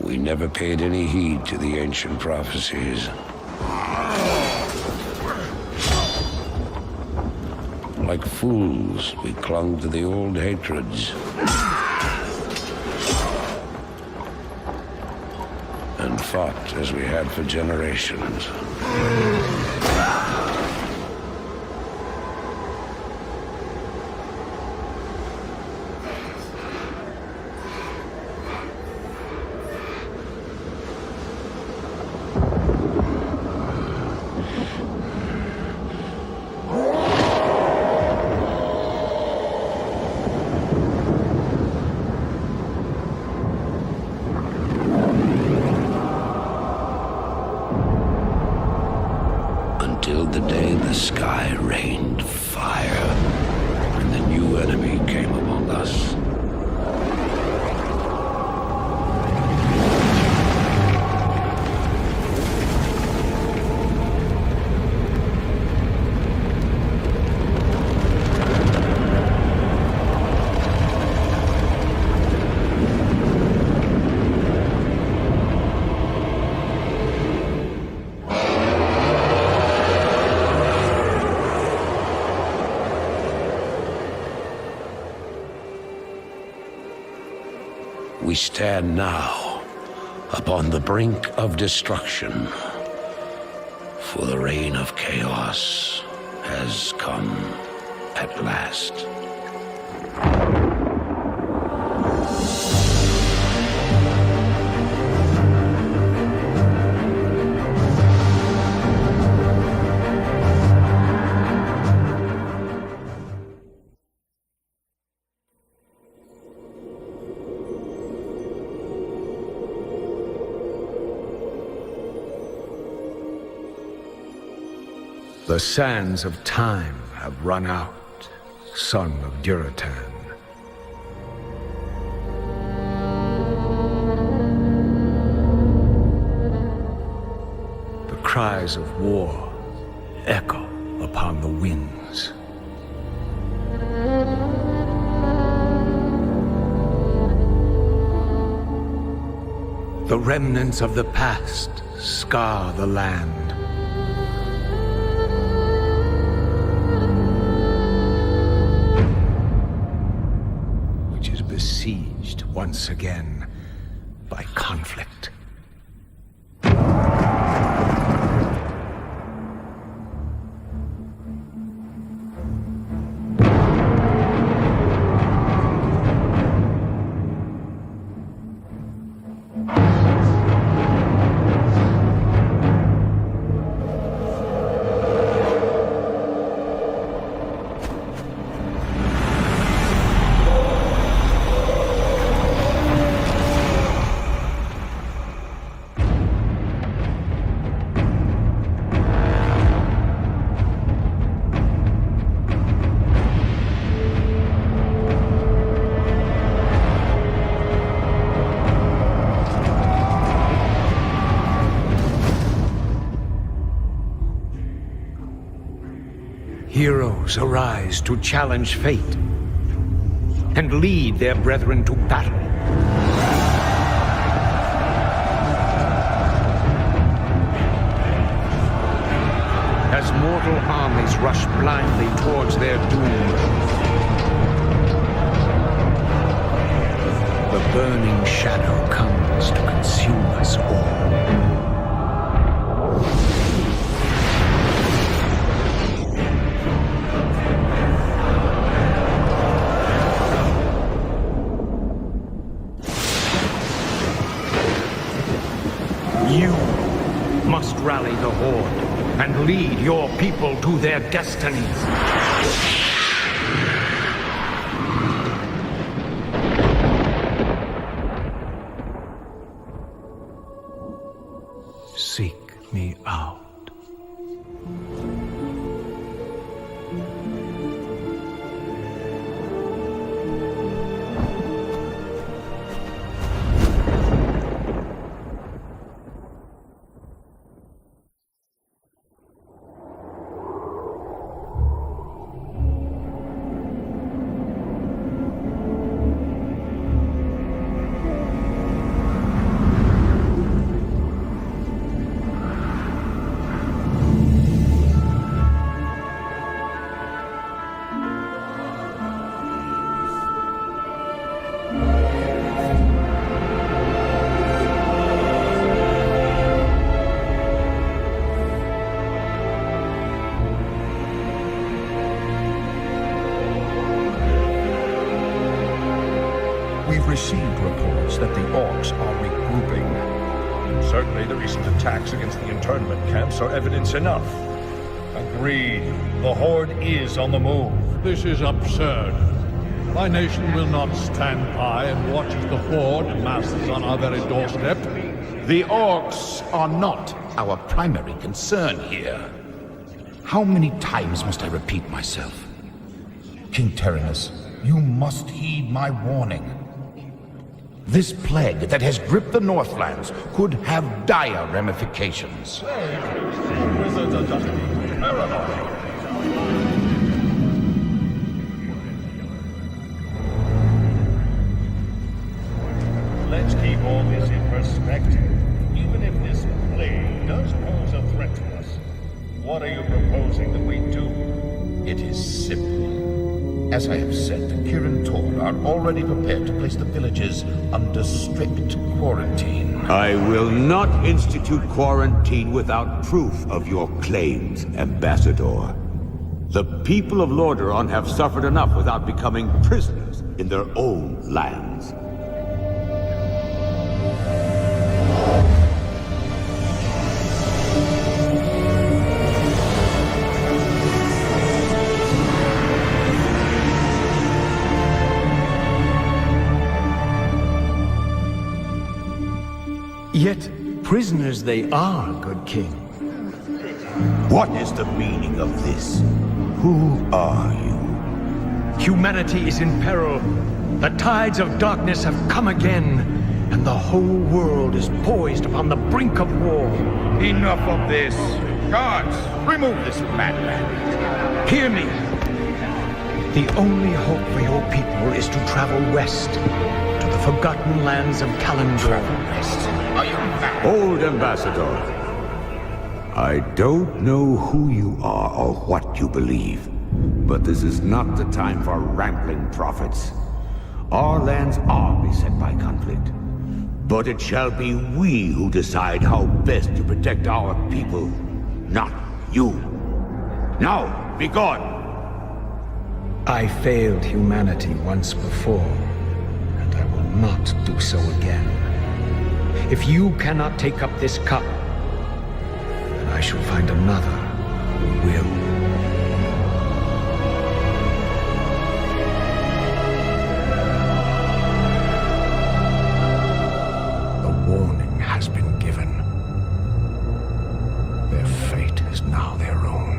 We never paid any heed to the ancient prophecies. Like fools, we clung to the old hatreds. And fought as we had for generations. Until the day the sky rained fire, and the new enemy came among us. We stand now upon the brink of destruction, for the reign of chaos has come at last. The sands of time have run out, son of Durotan. The cries of war echo upon the winds. The remnants of the past scar the land. Besieged once again by conflict. Heroes arise to challenge fate and lead their brethren to battle. As mortal armies rush blindly towards their doom, the burning shadow comes to consume us all. You must rally the Horde and lead your people to their destinies. Seek me out. We've received reports that the orcs are regrouping. Certainly the recent attacks against the internment camps are evidence enough. Agreed. The Horde is on the move. This is absurd. My nation will not stand by and watch as the Horde masses on our very doorstep. The orcs are not our primary concern here. How many times must I repeat myself? King Terinus, you must heed my warning. This plague that has gripped the Northlands could have dire ramifications. Wizards are just being paranoid. Let's keep all this in perspective. Even if this plague does pose a threat to us, what are you proposing that we do? It is simple. As I have said, the Kirin Tor are already prepared to place the villages under strict quarantine. I will not institute quarantine without proof of your claims, Ambassador. The people of Lordaeron have suffered enough without becoming prisoners in their own lands. Yet prisoners they are, good king. What is the meaning of this? Who are you? Humanity is in peril. The tides of darkness have come again, and the whole world is poised upon the brink of war. Enough of this. Guards, remove this madman. Hear me. The only hope for your people is to travel west, to the forgotten lands of Kalimdor. Are you mad? Old Ambassador, I don't know who you are or what you believe, but this is not the time for rambling prophets. Our lands are beset by conflict, but it shall be we who decide how best to protect our people, not you. Now, be gone! I failed humanity once before, and I will not do so again. If you cannot take up this cup, then I shall find another who will. The warning has been given. Their fate is now their own.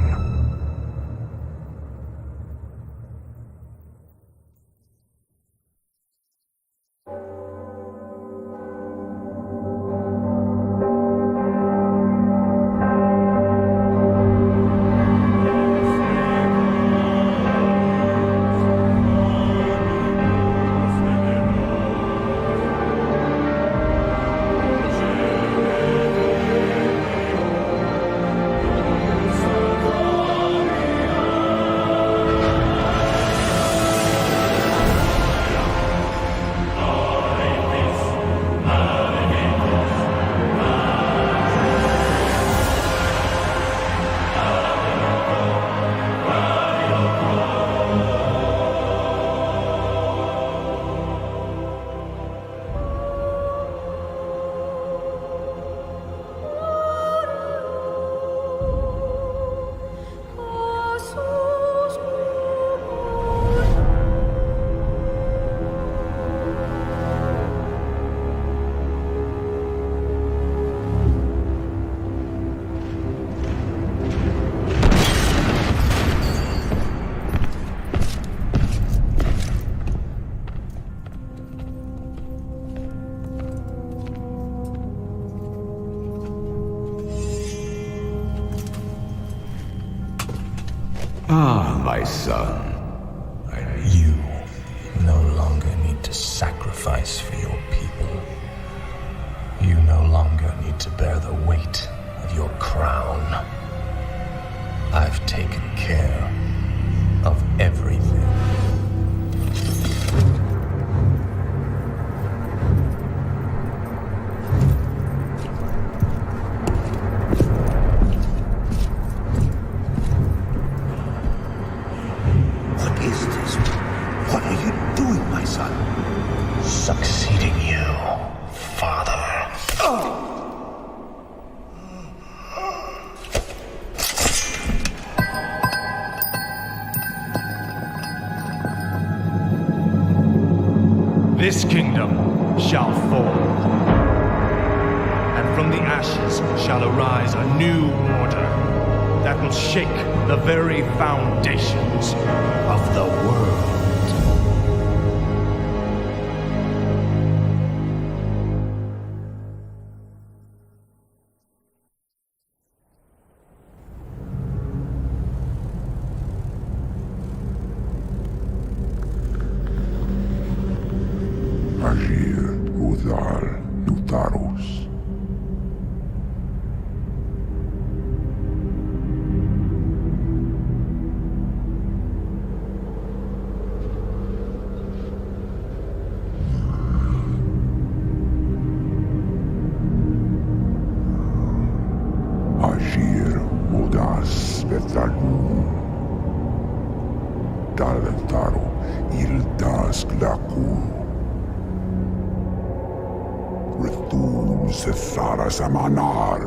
Ah, my son. You no longer need to sacrifice for your people. You no longer need to bear the weight of your crown. I've taken care of everything. What is this? What are you doing, my son? Suck this kingdom shall fall. And from the ashes shall arise a new order that will shake the very foundations of the world. Agir, Udal, Lutaros. Agir, Udas, Betalun. Dalentaro, Ildas, Glakun. Rithum Sethara Samanar,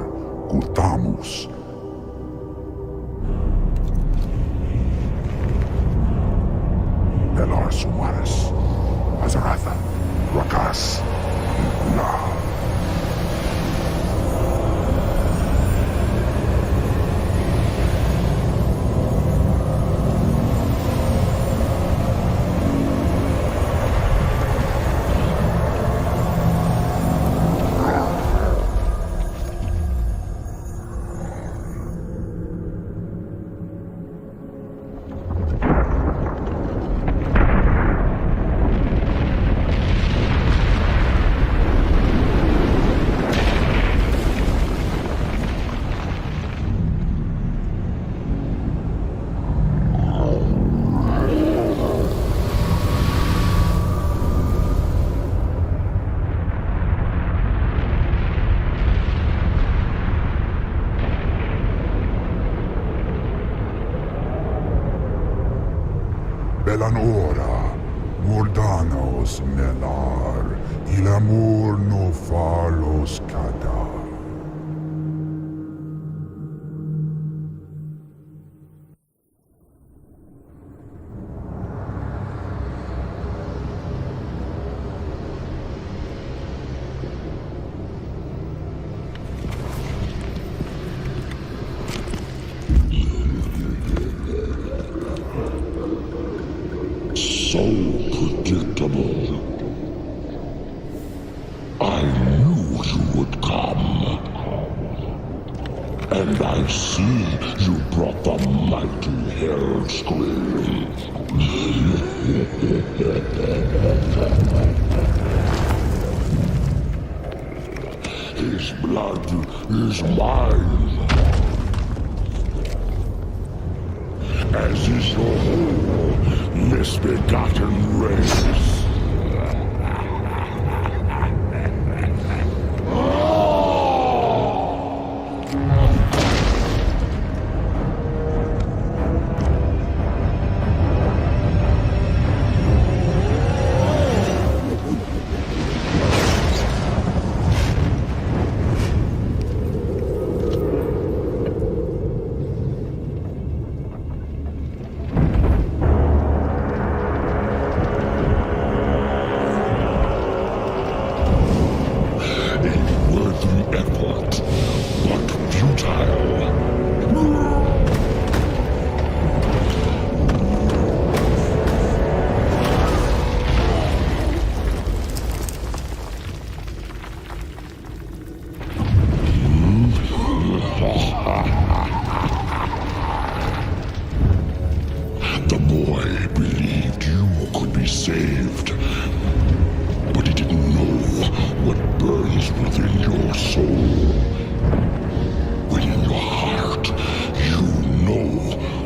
Kutamus. Belar Sumaris, Azaratha, Rakas, Kula. Belanora, Mordanos Melar, il amor no falos cadar. So predictable. I knew you would come. And I see you brought the mighty Hellscream. His blood is mine. As is your whole misbegotten race. The boy believed you could be saved, but he didn't know what burns within your soul. Within your heart, you know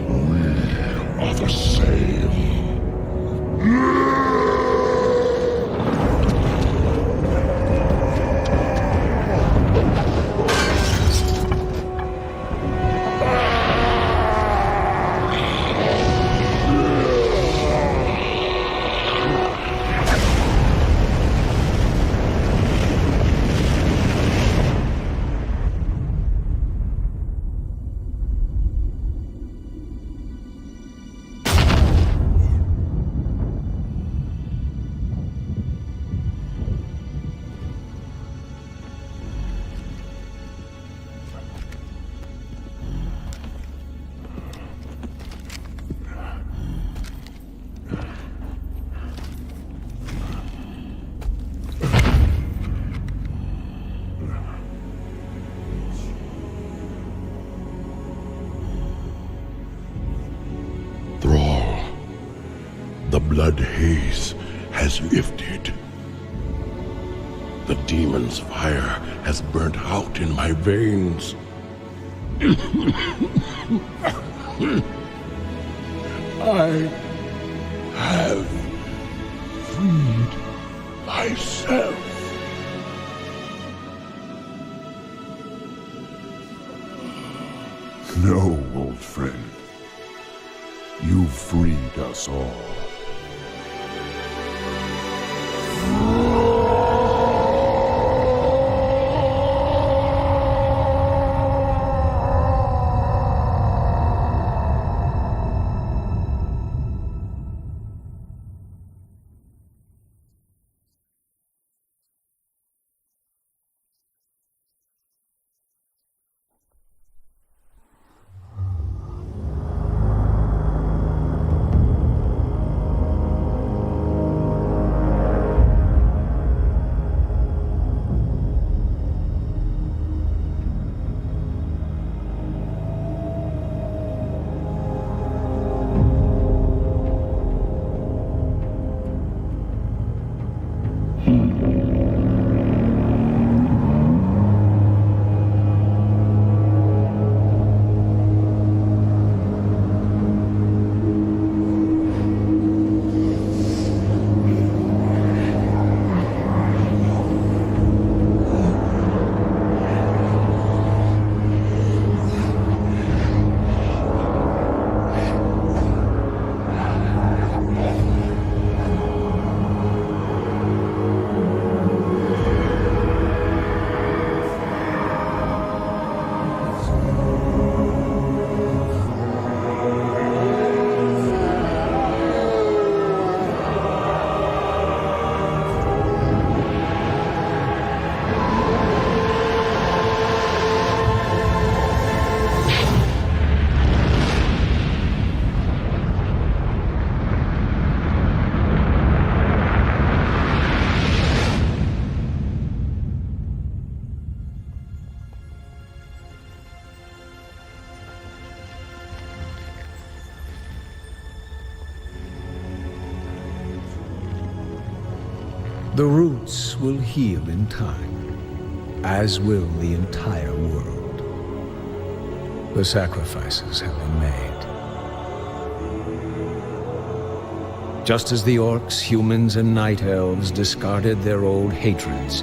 we are the same. The blood haze has lifted. The demon's fire has burnt out in my veins. I have freed myself. No, old friend. You freed us all. The roots will heal in time, as will the entire world. The sacrifices have been made. Just as the orcs, humans, and night elves discarded their old hatreds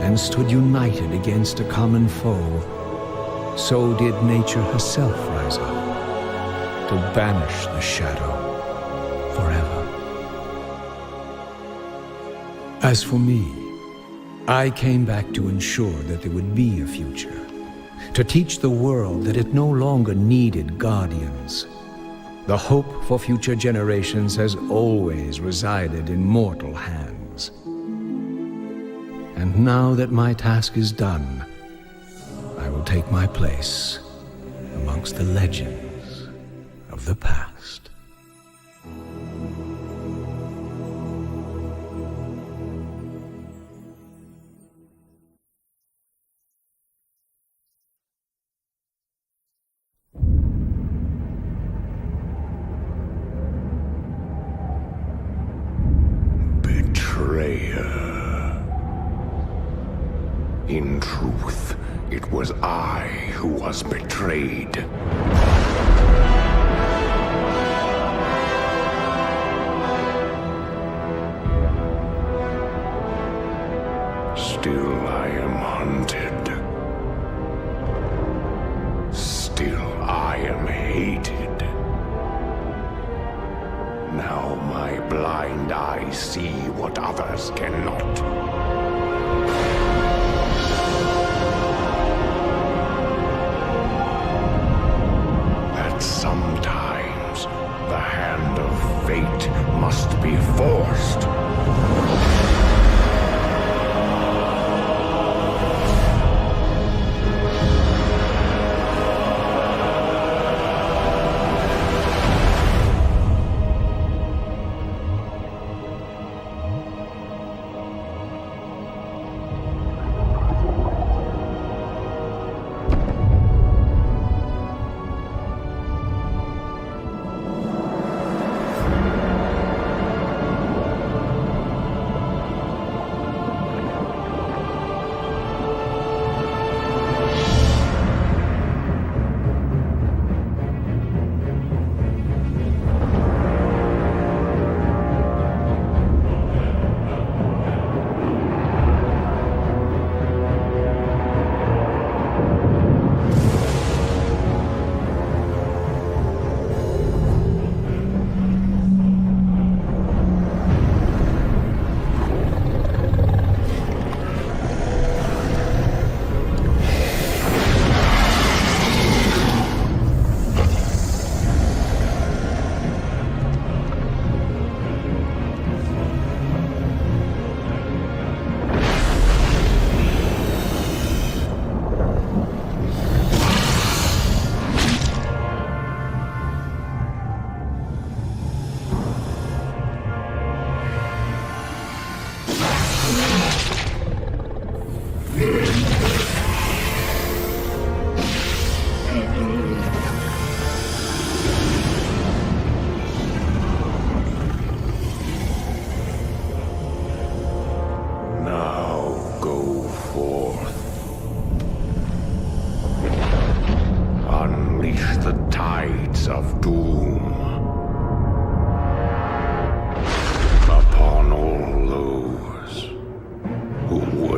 and stood united against a common foe, so did nature herself rise up to banish the shadow forever. As for me, I came back to ensure that there would be a future, to teach the world that it no longer needed guardians. The hope for future generations has always resided in mortal hands. And now that my task is done, I will take my place amongst the legends of the past. In truth, it was I who was betrayed. Still I am hunted. Still I am hated. Now my blind eyes see what others cannot. Sometimes the hand of fate must be forced.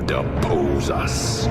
depose us.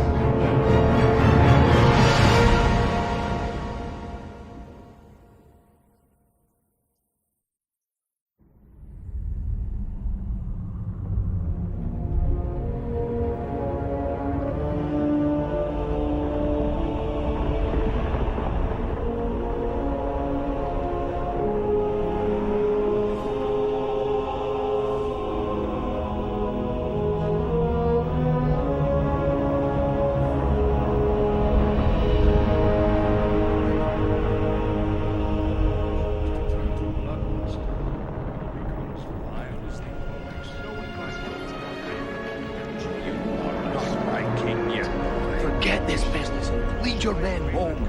Forget this business. Lead your men home.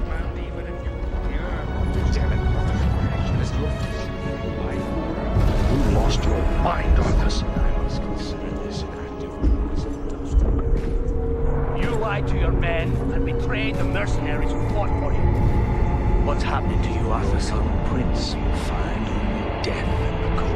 You lost your mind, Arthas. You lied to your men and betrayed the mercenaries who fought for you. What's happening to you, Arthas? Young prince will find only death in the cold.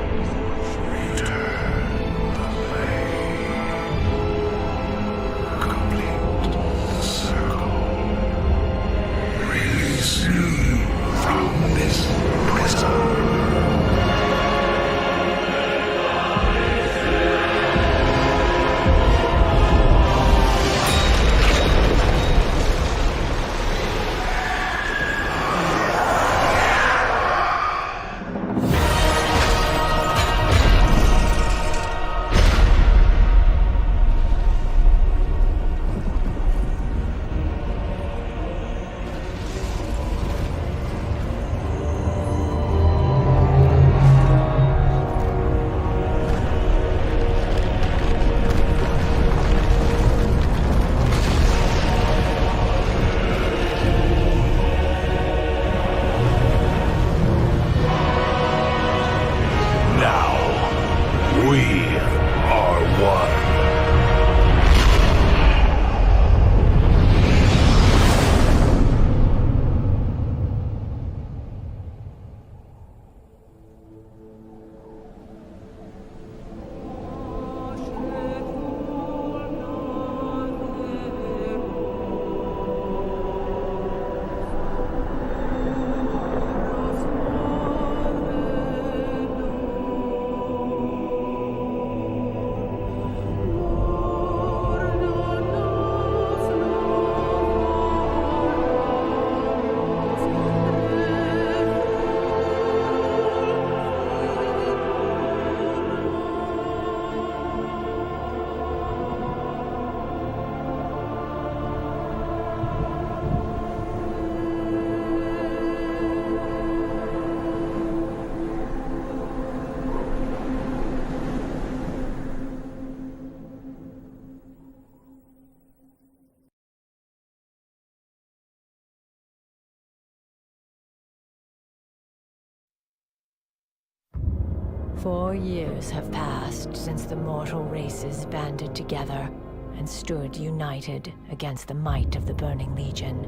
"4 years have passed since the mortal races banded together and stood united against the might of the Burning Legion.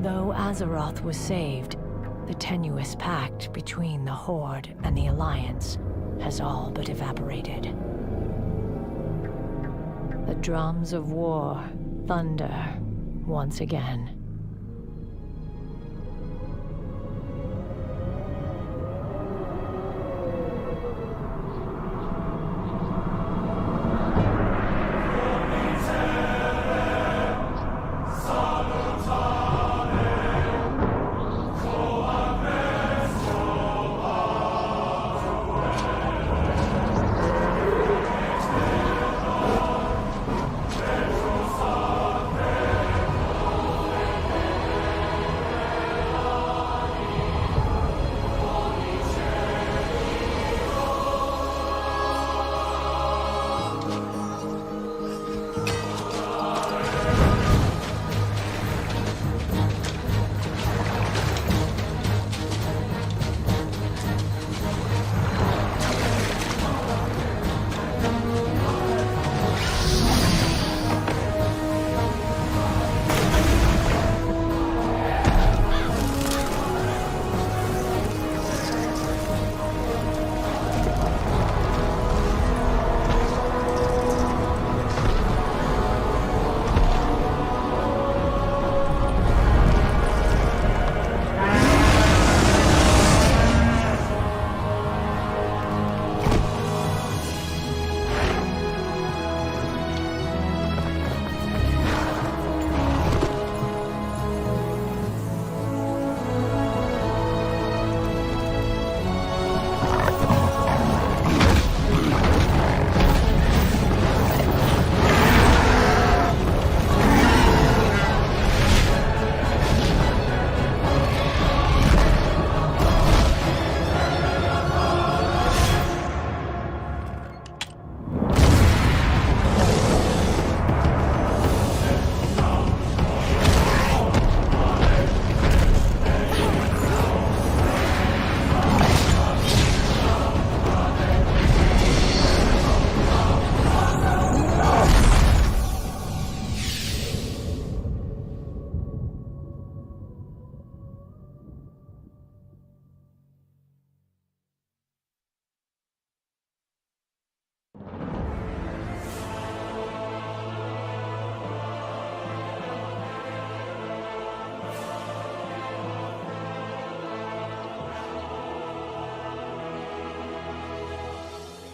Though Azeroth was saved, the tenuous pact between the Horde and the Alliance has all but evaporated. The drums of war thunder once again.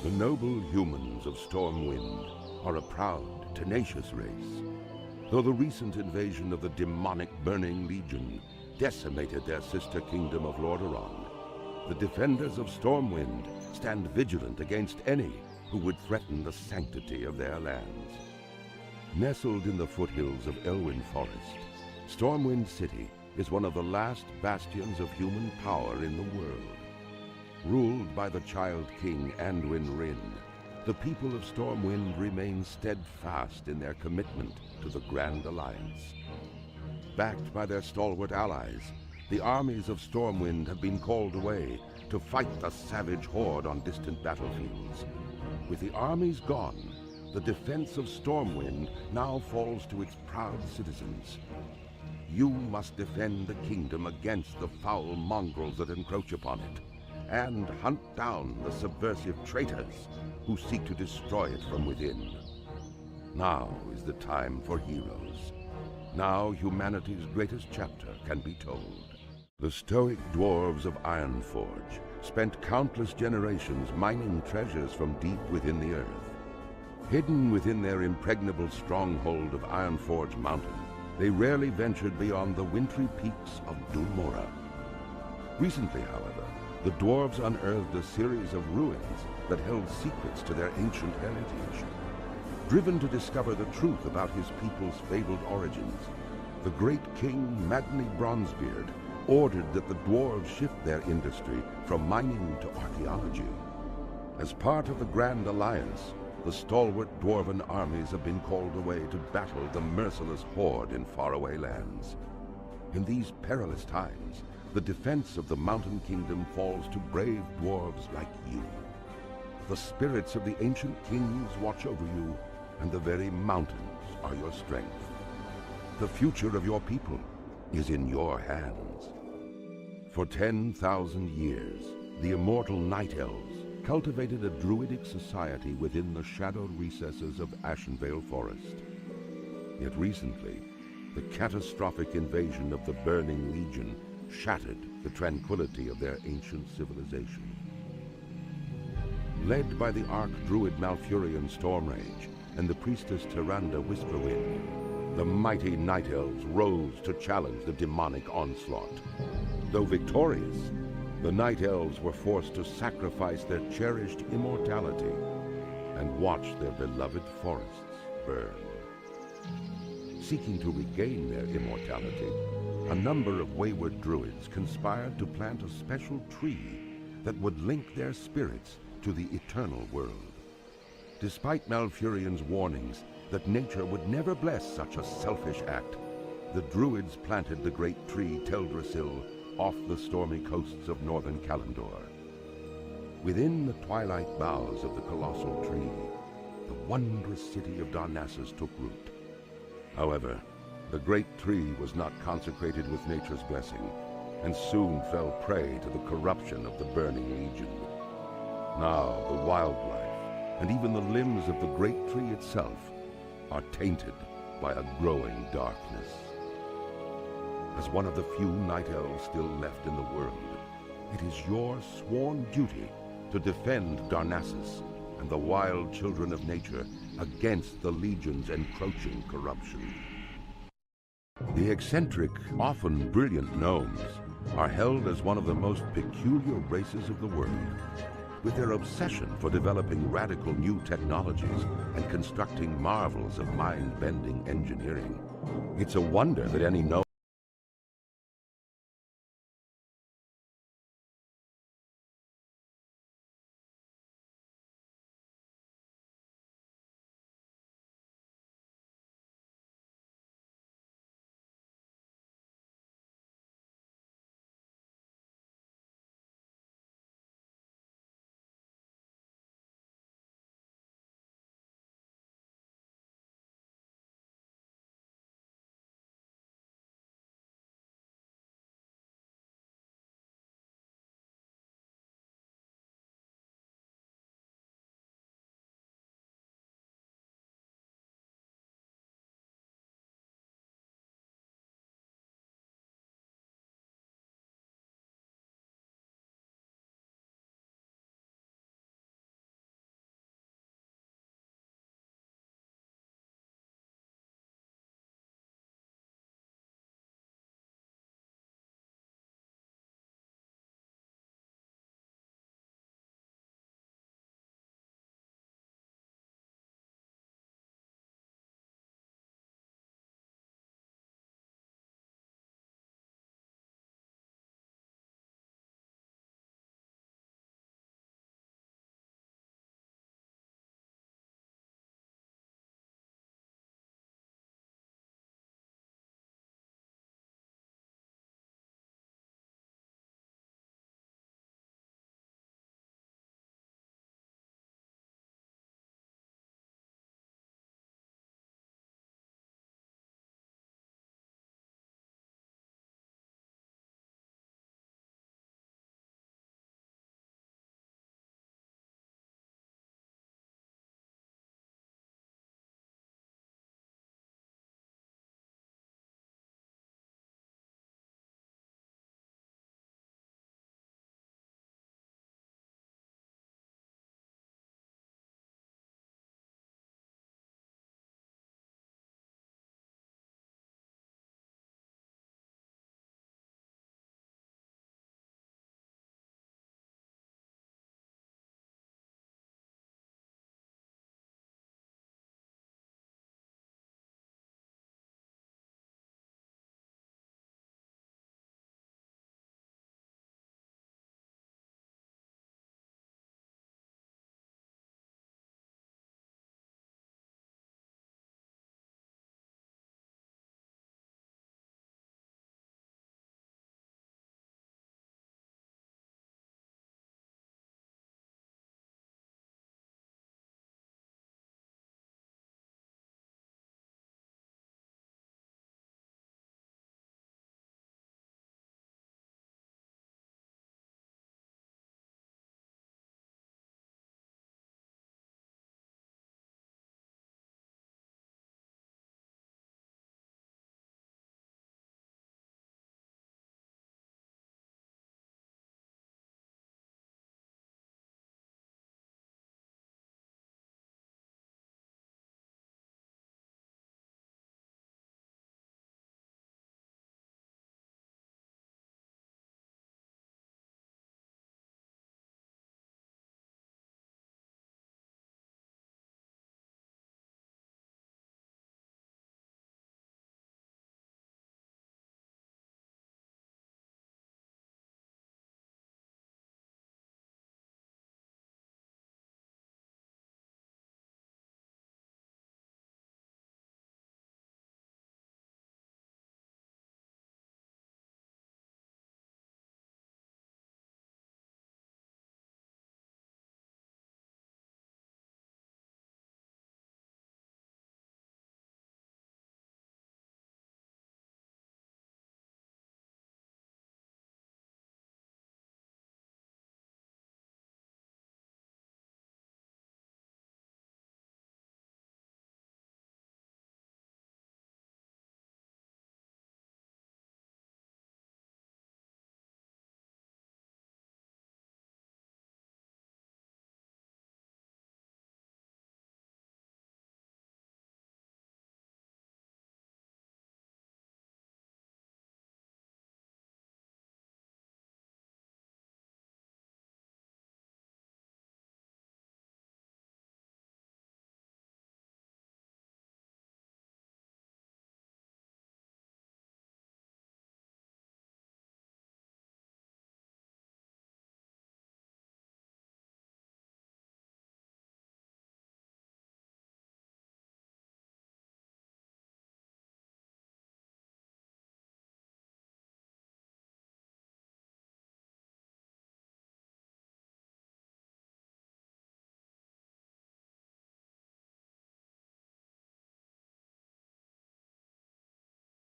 The noble humans of Stormwind are a proud, tenacious race. Though the recent invasion of the demonic Burning Legion decimated their sister kingdom of Lordaeron, the defenders of Stormwind stand vigilant against any who would threaten the sanctity of their lands. Nestled in the foothills of Elwyn Forest, Stormwind City is one of the last bastions of human power in the world. Ruled by the Child King Anduin Wrynn, the people of Stormwind remain steadfast in their commitment to the Grand Alliance. Backed by their stalwart allies, the armies of Stormwind have been called away to fight the savage horde on distant battlefields. With the armies gone, the defense of Stormwind now falls to its proud citizens. You must defend the kingdom against the foul mongrels that encroach upon it, and hunt down the subversive traitors who seek to destroy it from within. Now is the time for heroes. Now humanity's greatest chapter can be told. The stoic dwarves of Ironforge spent countless generations mining treasures from deep within the earth. Hidden within their impregnable stronghold of Ironforge Mountain, they rarely ventured beyond the wintry peaks of Dun Morogh. Recently, however, the dwarves unearthed a series of ruins that held secrets to their ancient heritage. Driven to discover the truth about his people's fabled origins, the great king Magni Bronzebeard ordered that the dwarves shift their industry from mining to archaeology. As part of the Grand Alliance, the stalwart dwarven armies have been called away to battle the merciless horde in faraway lands. In these perilous times, the defense of the Mountain Kingdom falls to brave dwarves like you. The spirits of the ancient kings watch over you, and the very mountains are your strength. The future of your people is in your hands. For 10,000 years, the immortal Night Elves cultivated a druidic society within the shadowed recesses of Ashenvale Forest. Yet recently, the catastrophic invasion of the Burning Legion shattered the tranquility of their ancient civilization. Led by the Archdruid Malfurion Stormrage and the priestess Tyrande Whisperwind, the mighty Night Elves rose to challenge the demonic onslaught. Though victorious, the Night Elves were forced to sacrifice their cherished immortality and watch their beloved forests burn. Seeking to regain their immortality, a number of wayward druids conspired to plant a special tree that would link their spirits to the eternal world. Despite Malfurion's warnings that nature would never bless such a selfish act, the druids planted the great tree Teldrassil off the stormy coasts of northern Kalimdor. Within the twilight boughs of the colossal tree, the wondrous city of Darnassus took root. However, the great tree was not consecrated with nature's blessing, and soon fell prey to the corruption of the Burning Legion. Now the wildlife, and even the limbs of the great tree itself, are tainted by a growing darkness. As one of the few Night Elves still left in the world, it is your sworn duty to defend Darnassus and the wild children of nature against the Legion's encroaching corruption. The eccentric, often brilliant gnomes are held as one of the most peculiar races of the world. With their obsession for developing radical new technologies and constructing marvels of mind-bending engineering, it's a wonder that any gnome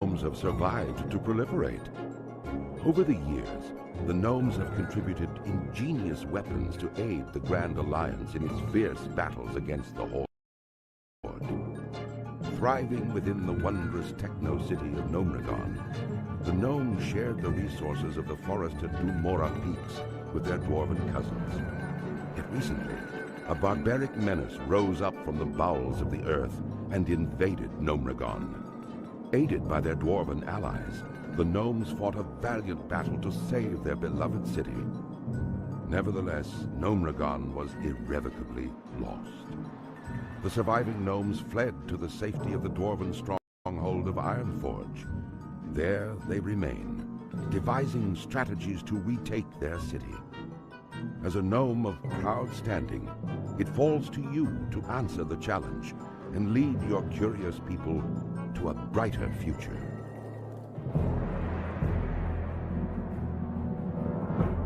gnomes have survived to proliferate. Over the years, the gnomes have contributed ingenious weapons to aid the Grand Alliance in its fierce battles against the Horde. Thriving within the wondrous techno-city of Gnomeregan, the gnomes shared the resources of the forested Dunmora Peaks with their dwarven cousins. Yet recently, a barbaric menace rose up from the bowels of the earth and invaded Gnomeregan. Aided by their dwarven allies, the gnomes fought a valiant battle to save their beloved city. Nevertheless, Gnomeregan was irrevocably lost. The surviving gnomes fled to the safety of the dwarven stronghold of Ironforge. There they remain, devising strategies to retake their city. As a gnome of proud standing, it falls to you to answer the challenge and lead your curious people to a brighter future.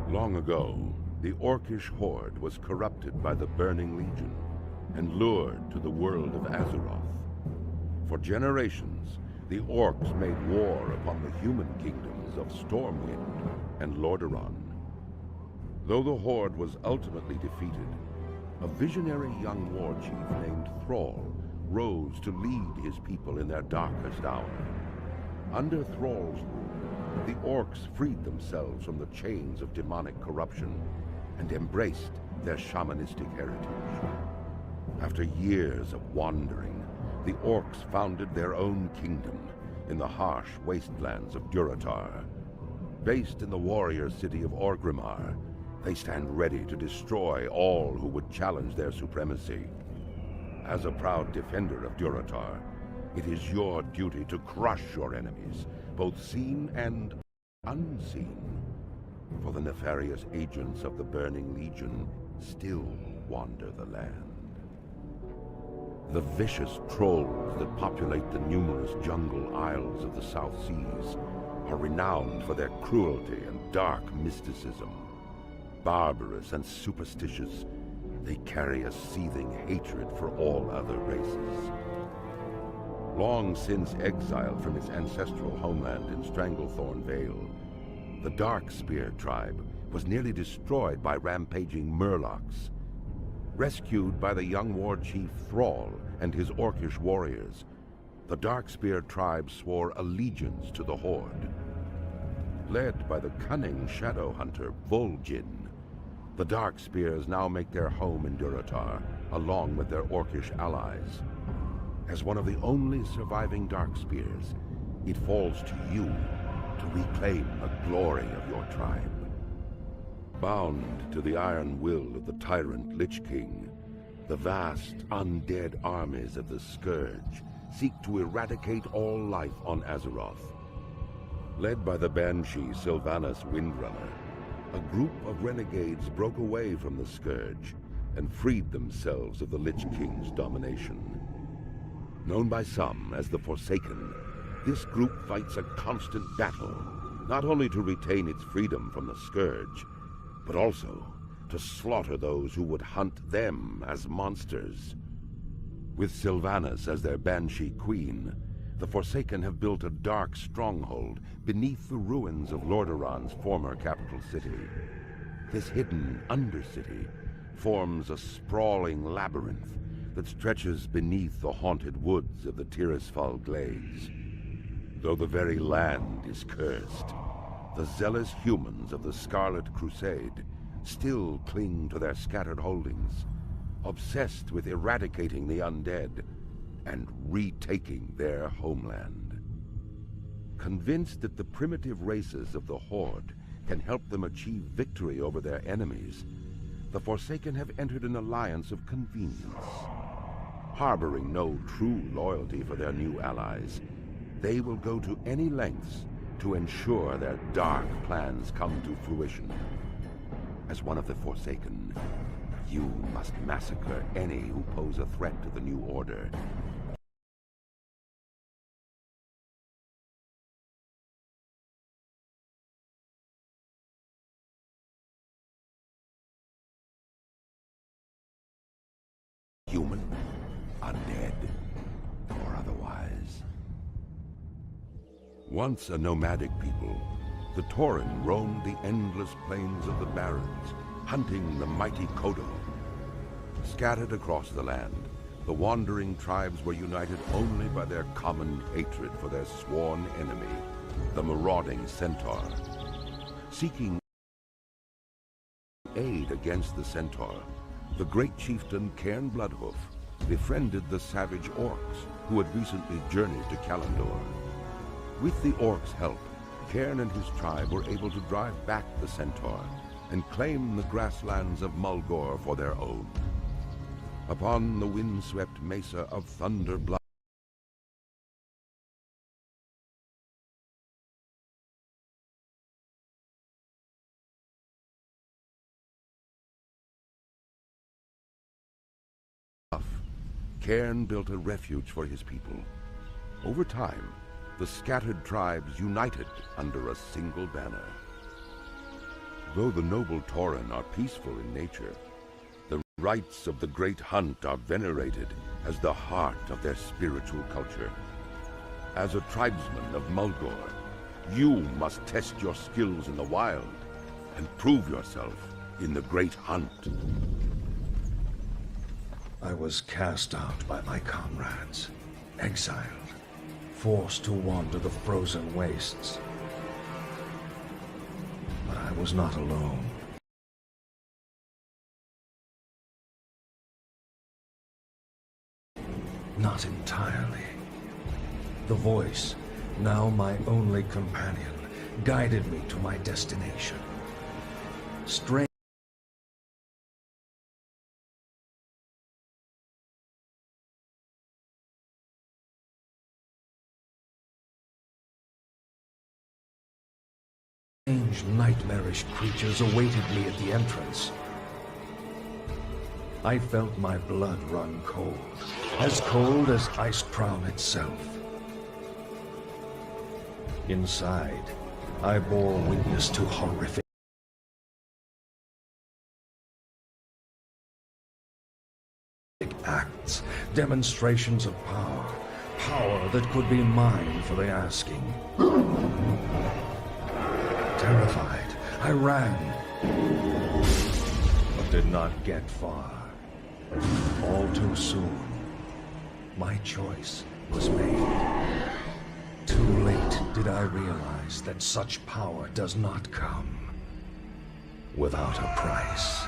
Long ago, the Orcish horde was corrupted by the Burning Legion and lured to the world of Azeroth. For generations, the orcs made war upon the human kingdoms of Stormwind and Lordaeron. Though the horde was ultimately defeated, a visionary young war chief named Thrall rose to lead his people in their darkest hour. Under Thrall's rule, the orcs freed themselves from the chains of demonic corruption and embraced their shamanistic heritage. After years of wandering, the orcs founded their own kingdom in the harsh wastelands of Durotar. Based in the warrior city of Orgrimmar, they stand ready to destroy all who would challenge their supremacy. As a proud defender of Durotar, it is your duty to crush your enemies, both seen and unseen. For the nefarious agents of the Burning Legion still wander the land. The vicious trolls that populate the numerous jungle isles of the South Seas are renowned for their cruelty and dark mysticism. Barbarous and superstitious, they carry a seething hatred for all other races. Long since exiled from its ancestral homeland in Stranglethorn Vale, the Darkspear tribe was nearly destroyed by rampaging Murlocs. Rescued by the young war chief Thrall and his orcish warriors, the Darkspear tribe swore allegiance to the Horde. Led by the cunning shadow hunter Vol'jin, the Darkspears now make their home in Durotar, along with their orcish allies. As one of the only surviving Darkspears, it falls to you to reclaim the glory of your tribe. Bound to the iron will of the tyrant Lich King, the vast undead armies of the Scourge seek to eradicate all life on Azeroth. Led by the Banshee Sylvanas Windrunner, a group of renegades broke away from the Scourge and freed themselves of the Lich King's domination. Known by some as the Forsaken, this group fights a constant battle, not only to retain its freedom from the Scourge, but also to slaughter those who would hunt them as monsters. With Sylvanas as their Banshee queen, the Forsaken have built a dark stronghold beneath the ruins of Lordaeron's former capital city. This hidden Undercity forms a sprawling labyrinth that stretches beneath the haunted woods of the Tirisfal Glades. Though the very land is cursed, the zealous humans of the Scarlet Crusade still cling to their scattered holdings, obsessed with eradicating the undead and retaking their homeland. Convinced that the primitive races of the Horde can help them achieve victory over their enemies, the Forsaken have entered an alliance of convenience. Harboring no true loyalty for their new allies, they will go to any lengths to ensure their dark plans come to fruition. As one of the Forsaken, you must massacre any who pose a threat to the New Order. Human, undead, or otherwise. Once a nomadic people, the Tauren roamed the endless plains of the Barrens, hunting the mighty Kodo. Scattered across the land, the wandering tribes were united only by their common hatred for their sworn enemy, the marauding Centaur. Seeking aid against the Centaur, the great chieftain Cairn Bloodhoof befriended the savage orcs who had recently journeyed to Kalimdor. With the orcs' help, Cairn and his tribe were able to drive back the Centaur and claim the grasslands of Mulgore for their own. Upon the windswept mesa of Thunderblood, Cairn built a refuge for his people. Over time, the scattered tribes united under a single banner. Though the noble Tauren are peaceful in nature, the rites of the Great Hunt are venerated as the heart of their spiritual culture. As a tribesman of Mulgore, you must test your skills in the wild and prove yourself in the Great Hunt. I was cast out by my comrades, exiled, forced to wander the frozen wastes. But I was not alone. Not entirely. The voice, now my only companion, guided me to my destination. Strange nightmarish creatures awaited me at the entrance. I felt my blood run cold as Icecrown itself. Inside, I bore witness to horrific acts, demonstrations of power that could be mine for the asking. Terrified, I ran, but did not get far. All too soon, my choice was made. Too late did I realize that such power does not come without a price.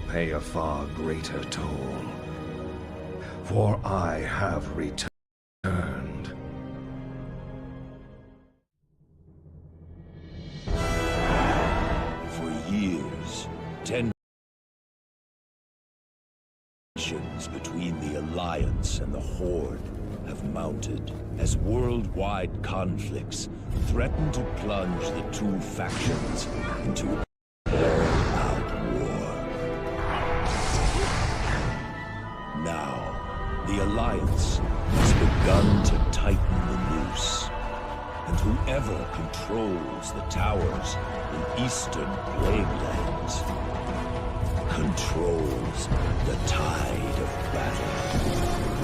Pay a far greater toll, for I have returned. For years, tensions between the Alliance and the Horde have mounted as worldwide conflicts threaten to plunge the two factions into the Alliance has begun to tighten the noose, and whoever controls the towers in Eastern Plaguelands controls the tide of battle.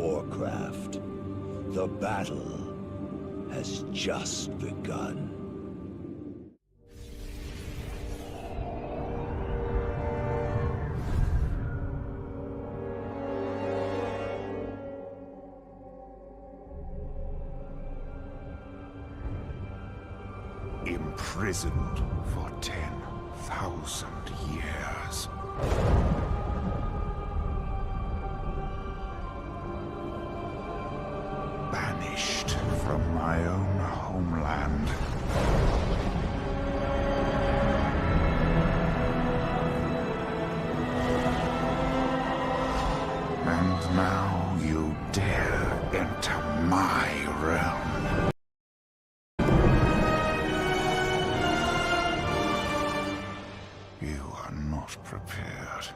warcraft. The battle has just begun. Imprisoned for 10,000 years. Banished from my own homeland. And now you dare enter my realm. You are not prepared.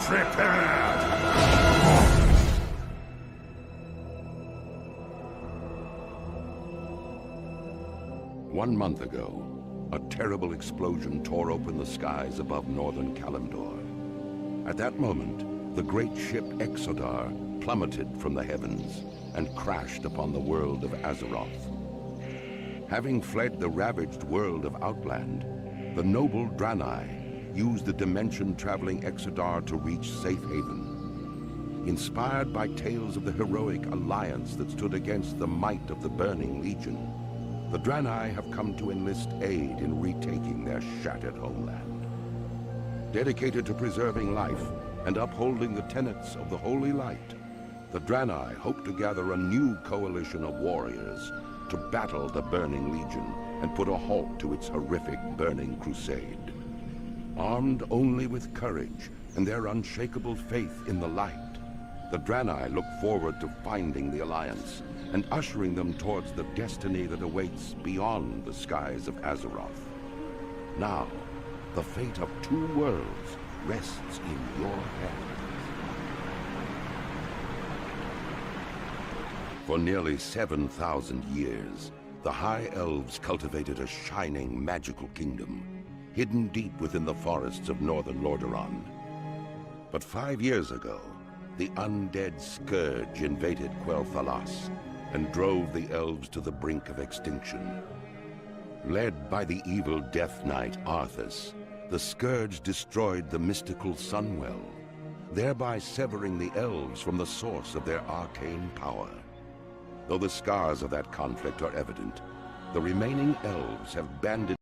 Prepared! 1 month ago, a terrible explosion tore open the skies above northern Kalimdor. At that moment, the great ship Exodar plummeted from the heavens and crashed upon the world of Azeroth. Having fled the ravaged world of Outland, the noble Draenei used the dimension-traveling Exodar to reach safe haven. Inspired by tales of the heroic alliance that stood against the might of the Burning Legion, the Draenei have come to enlist aid in retaking their shattered homeland. Dedicated to preserving life and upholding the tenets of the Holy Light, the Draenei hope to gather a new coalition of warriors to battle the Burning Legion and put a halt to its horrific burning crusade. Armed only with courage and their unshakable faith in the light, the Draenei look forward to finding the Alliance and ushering them towards the destiny that awaits beyond the skies of Azeroth. Now, the fate of 2 worlds rests in your hands. For nearly 7,000 years, the High Elves cultivated a shining, magical kingdom, hidden deep within the forests of northern Lordaeron. But 5 years ago, the undead Scourge invaded Quel'Thalas and drove the elves to the brink of extinction. Led by the evil Death Knight Arthas, the Scourge destroyed the mystical Sunwell, thereby severing the elves from the source of their arcane power. Though the scars of that conflict are evident, the remaining elves have banded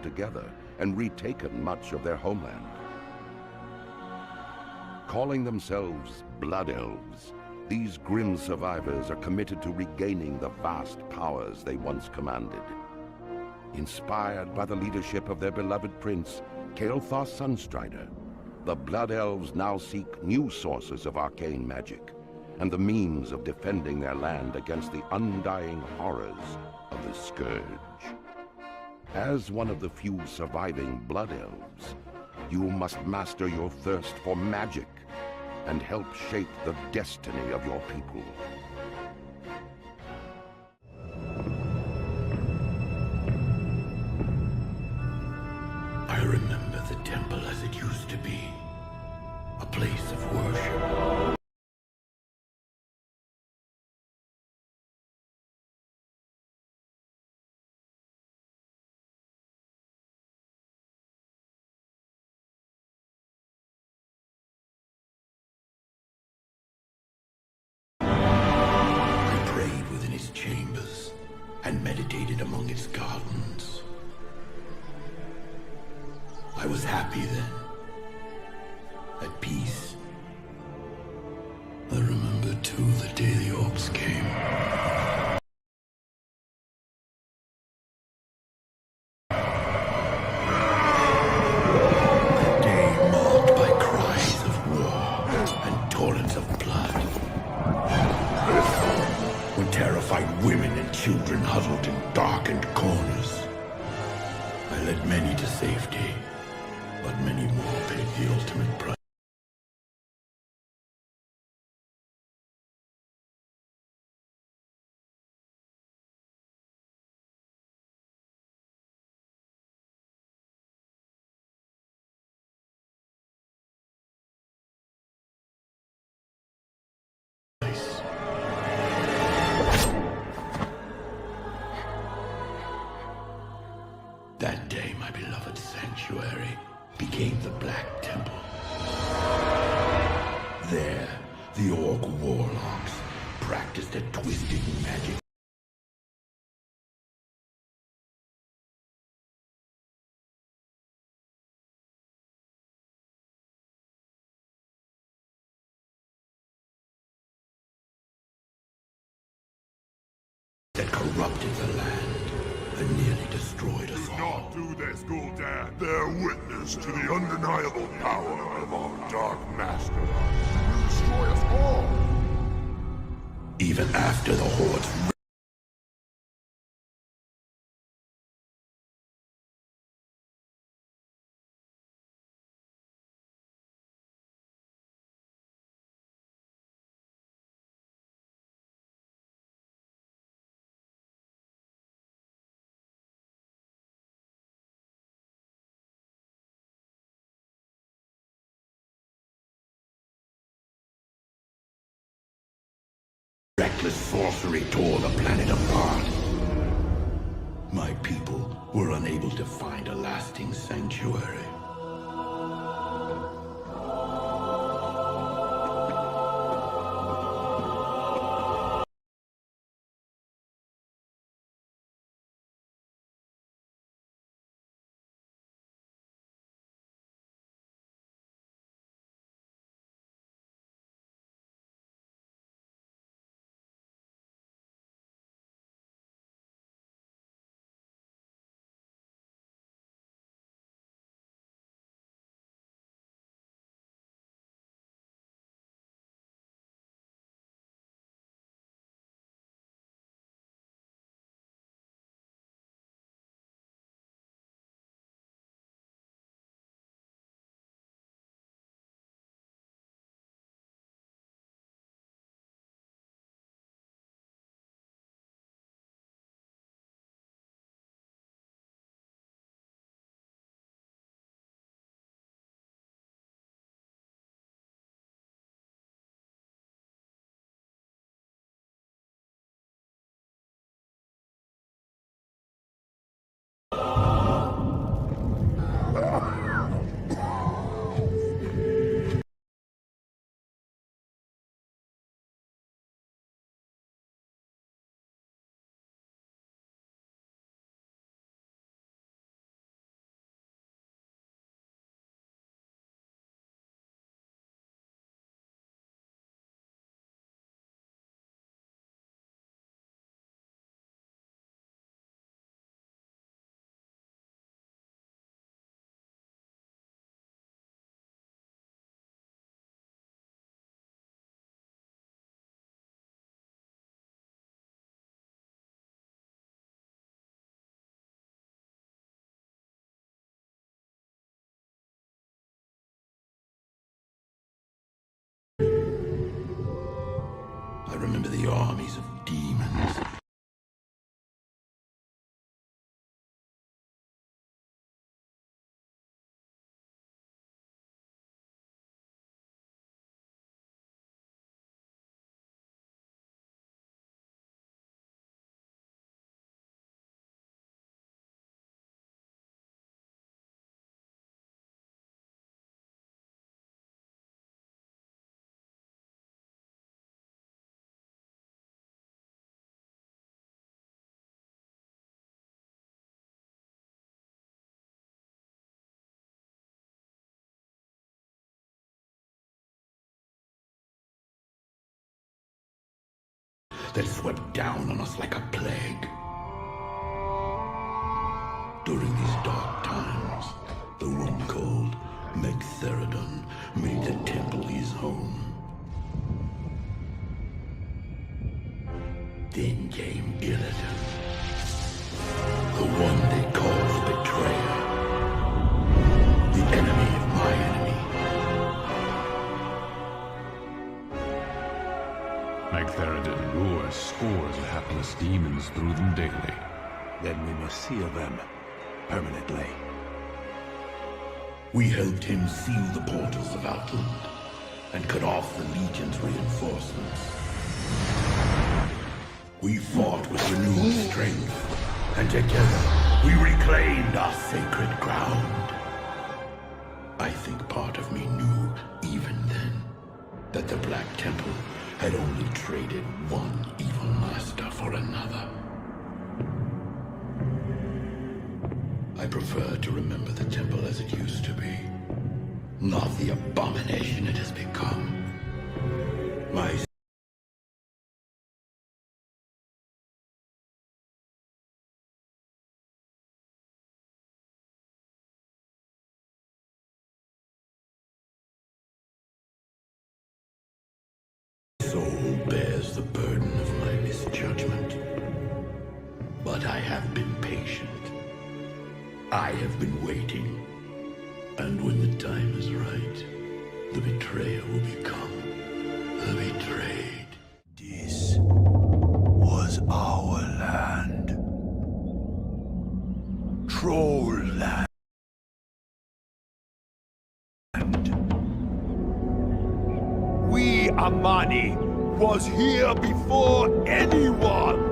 together and retaken much of their homeland. Calling themselves Blood Elves, these grim survivors are committed to regaining the vast powers they once commanded. Inspired by the leadership of their beloved prince, Kael'thas Sunstrider, the Blood Elves now seek new sources of arcane magic and the means of defending their land against the undying horrors of the Scourge. As one of the few surviving Blood Elves, you must master your thirst for magic and help shape the destiny of your people. I remember the temple as it used to be, a place of worship. I prayed within its chambers and meditated among its gardens. I was happy then, at peace. I remember too the day the orcs came. A day marked by cries of war and torrents of blood. When terrified women and children huddled in darkened corners. I led many to safety, but many more paid the ultimate price. That day, my beloved sanctuary became the Black Temple. There, the orc warlocks practiced a twisted magic. That corrupted the land and nearly destroyed us all. Do not do this, Gul'dan. Bear witness to the undeniable power of our Dark Master. He will destroy us all. Even after the Horde's reckless sorcery tore the planet apart. My people were unable to find a lasting sanctuary. remember the armies of demons. That swept down on us like a plague. During these dark times, the one called Megtheridon made the temple his home. Then came Illidan, the one they call the Betrayer, the enemy of my enemy. Megtheridon lures scores of hapless demons through them daily. Then we must seal them permanently. We helped him seal the portals of Outland and cut off the Legion's reinforcements. We fought with renewed strength, and together we reclaimed our sacred ground. I think part of me knew, even then, that the Black Temple had only traded one evil master for another. I prefer to remember the temple as it used to be, not the abomination it has become. My soul bears the burden of my misjudgment, but I have been patient. I have been waiting, and when the time is right, the betrayer will become the betrayed. This was our land. Troll land. We, Amani, was here before anyone.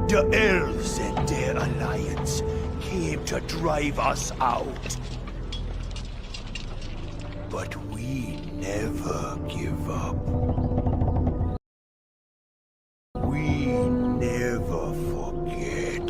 The elves and their alliance came to drive us out. But we never give up. We never forget.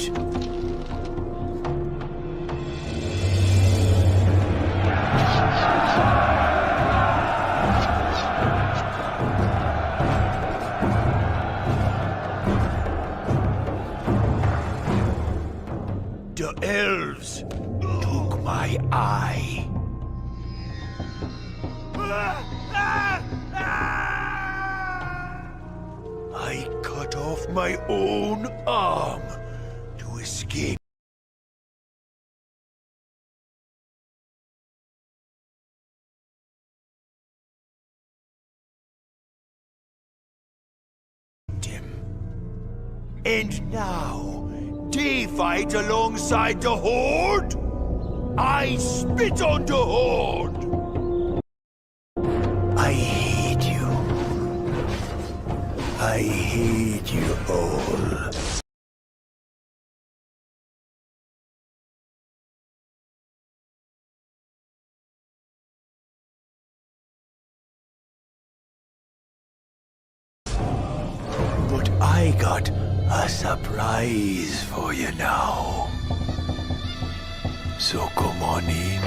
The elves took my eye. I cut off my own arm to escape. And now, they fight alongside the Horde? I spit on the Horde! I hate you. I hate you all. But I got a surprise for you now. So come on in.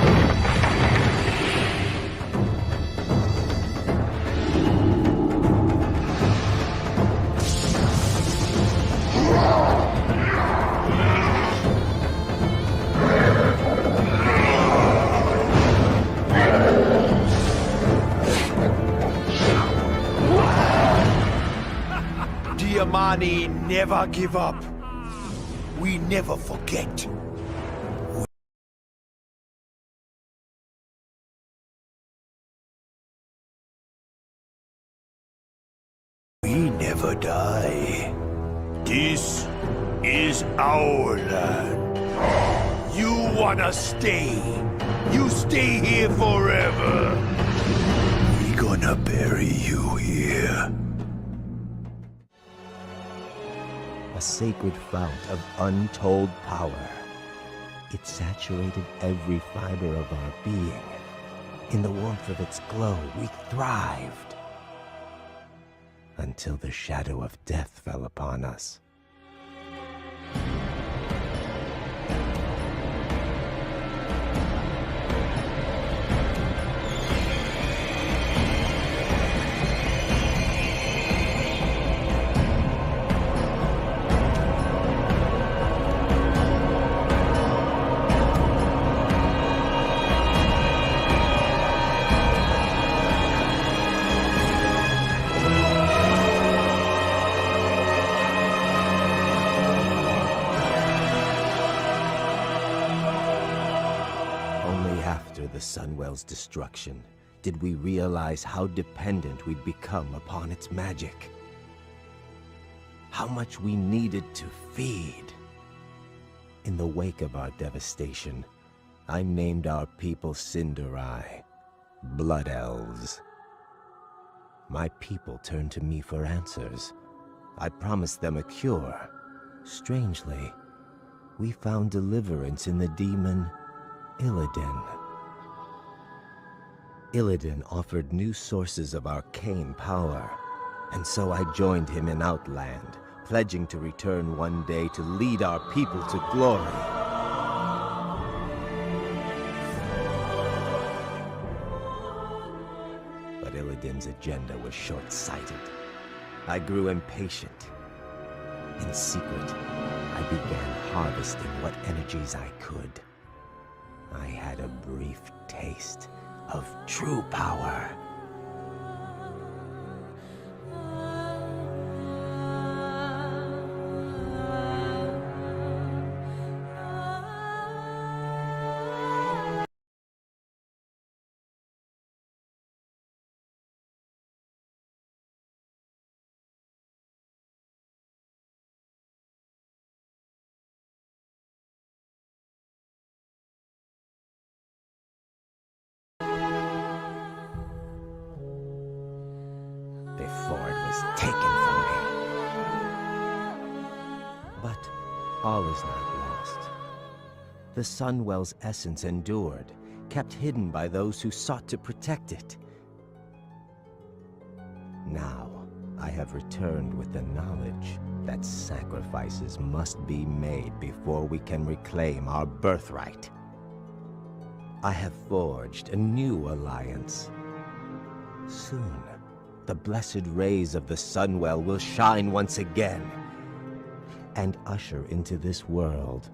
The Amani never give up. We never forget. We me. This is our land. You wanna stay? You stay here forever. We gonna bury you here. A sacred fount of untold power. It saturated every fiber of our being. In the warmth of its glow, we thrived. Until the shadow of death fell upon us. The Sunwell's destruction, did we realize how dependent we'd become upon its magic. How much we needed to feed. In the wake of our devastation, I named our people Cinderai, Blood Elves. My people turned to me for answers. I promised them a cure. Strangely, we found deliverance in the demon Illidan. Illidan offered new sources of arcane power, and so I joined him in Outland, pledging to return one day to lead our people to glory. But Illidan's agenda was short-sighted. I grew impatient. In secret, I began harvesting what energies I could. I had a brief taste of true power. Before it was taken from me. But all is not lost. The Sunwell's essence endured, kept hidden by those who sought to protect it. Now, I have returned with the knowledge that sacrifices must be made before we can reclaim our birthright. I have forged a new alliance. Soon, the blessed rays of the Sunwell will shine once again and usher into this world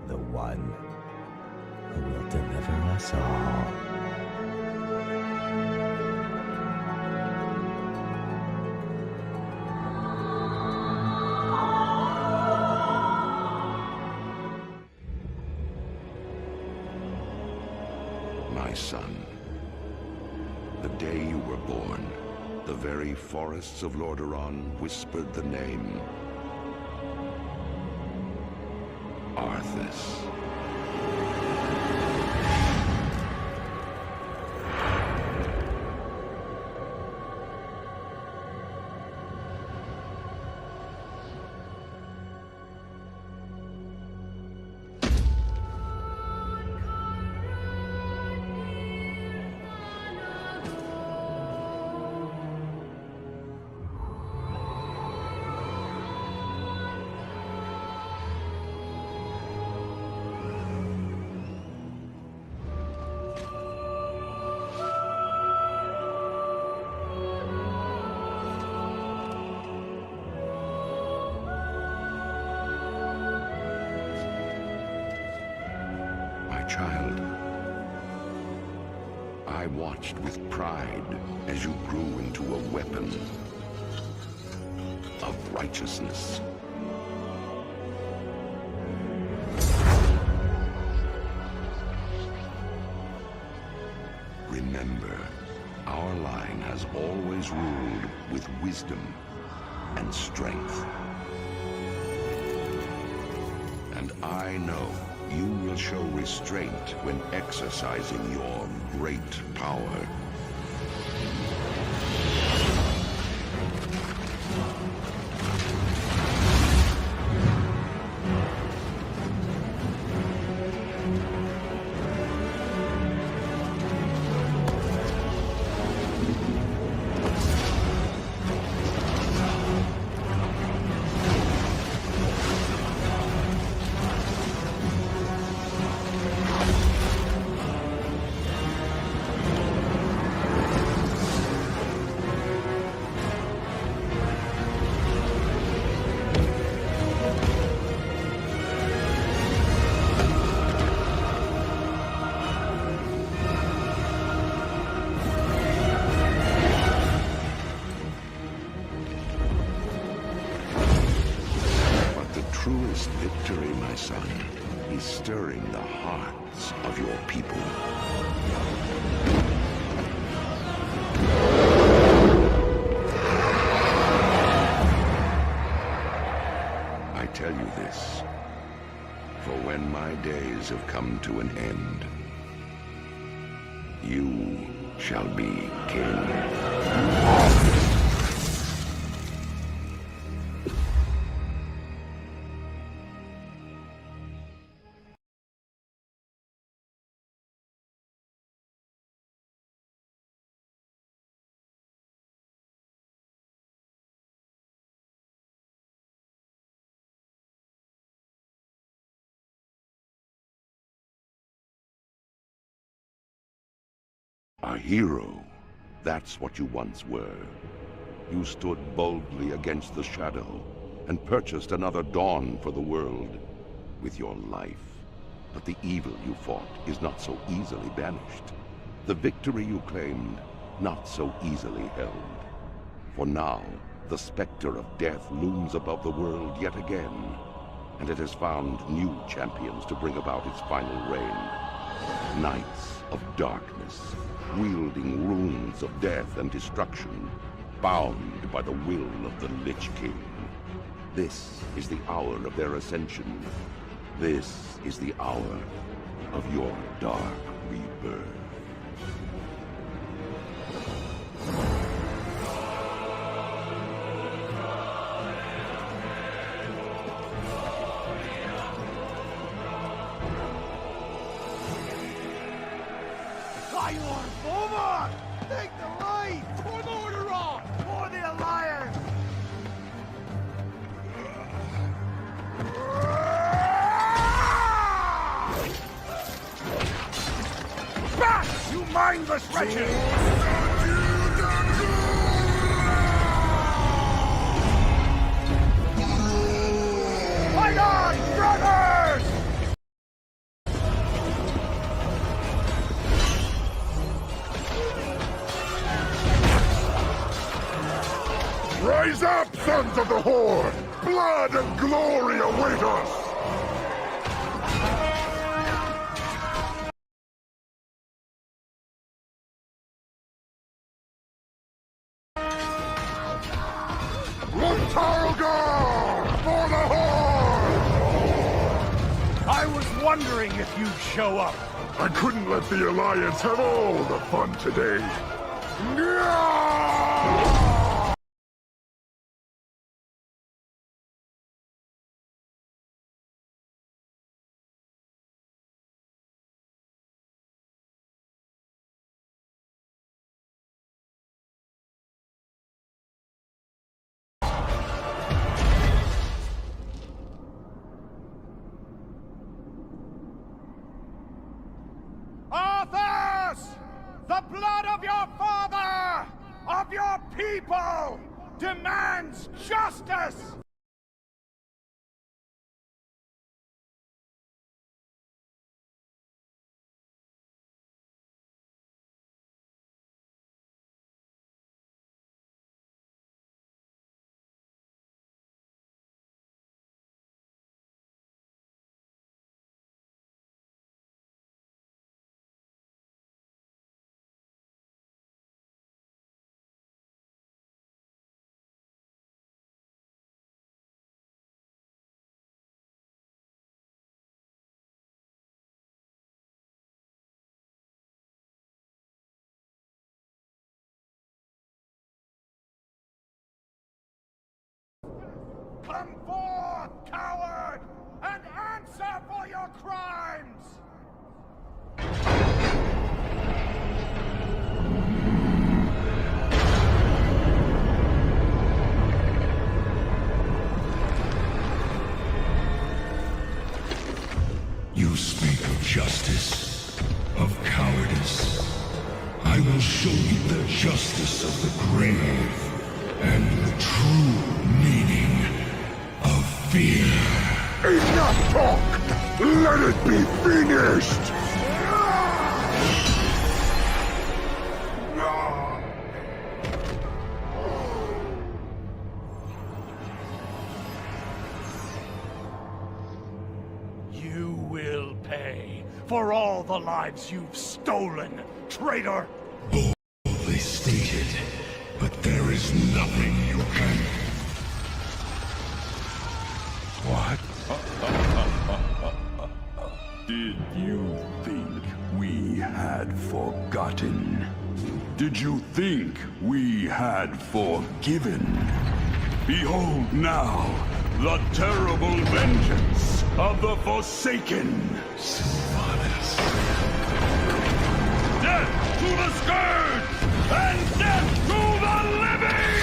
the one who will deliver us all. My son, the day you were born, the very forests of Lordaeron whispered the name Arthas. Child, I watched with pride as you grew into a weapon of righteousness. Remember, our line has always ruled with wisdom and strength. And I know you will show restraint when exercising your great power. Truest victory, my son, is stirring the hearts of your people. I tell you this, for when my days have come to an end, you shall be king. A hero, that's what you once were. You stood boldly against the shadow and purchased another dawn for the world with your life. But the evil you fought is not so easily banished. The victory you claimed, not so easily held. For now, the specter of death looms above the world yet again, and it has found new champions to bring about its final reign. Knights of darkness, wielding runes of death and destruction, bound by the will of the Lich King. This is the hour of their ascension. This is the hour of your dark rebirth. Lion, forward! Take the lead! Pour the order on! For the Alliance! Back, you mindless wretches! Fight on, brothers! Rise up, sons of the Horde! Blood and glory await us! Luntarlgar! For the Horde! I was wondering if you'd show up. I couldn't let the Alliance have all the fun today. Arthas! The blood of your father, of your people, demands justice! Come forth, coward, and answer for your crimes! You speak of justice, of cowardice. I will show you the justice of the grave and the true meaning of fear. Enough talk! Let it be finished! You will pay for all the lives you've stolen, traitor! Boldly stated, but there is nothing you can... What? Did you think we had forgotten? Did you think we had forgiven? Behold now the terrible vengeance of the Forsaken! Sylvanas. Death to the Scourge! And death to the living!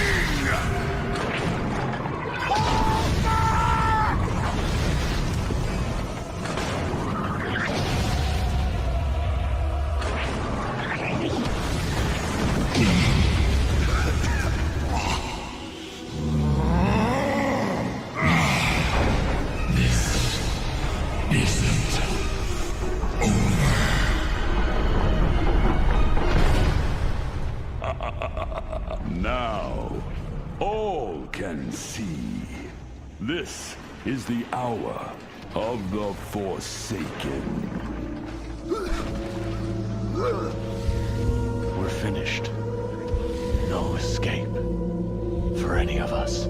Now, all can see. This is the hour of the Forsaken. We're finished. No escape for any of us.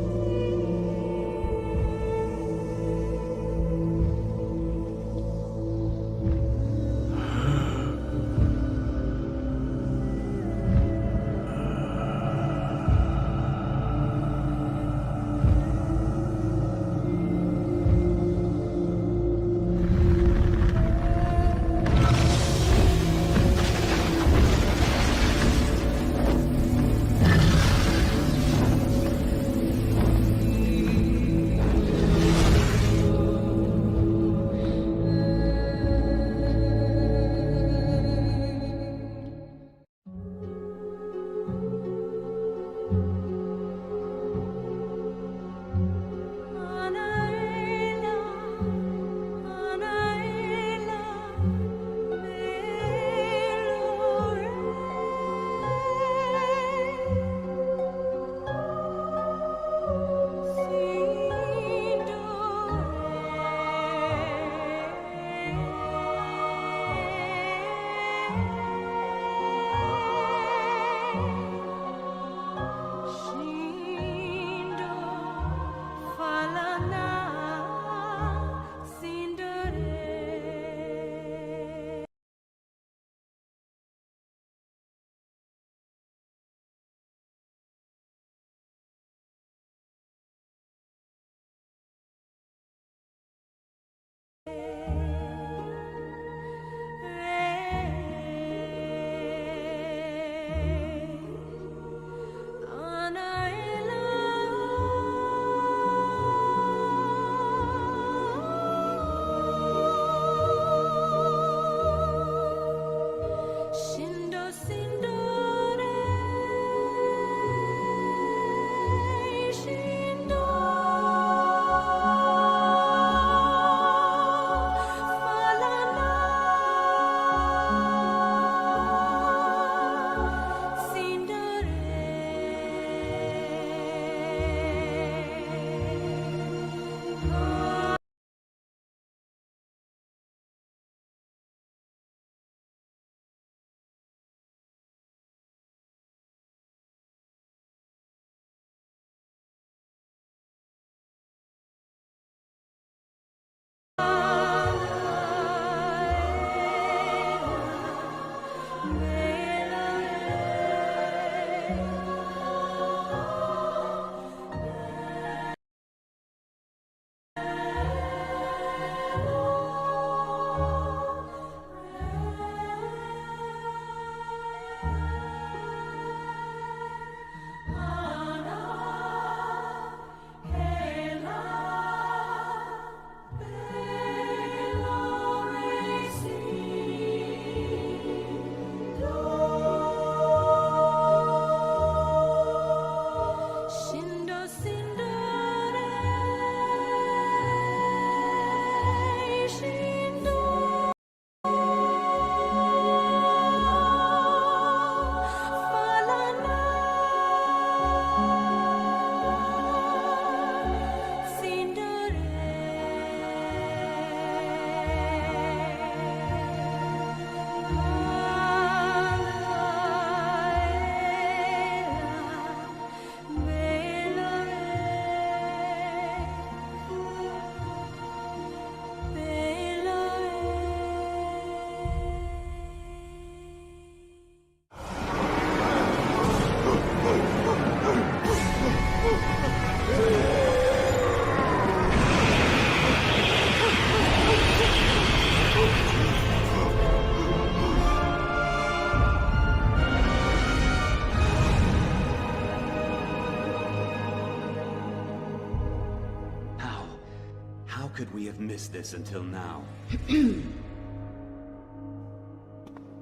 could we have missed this until now?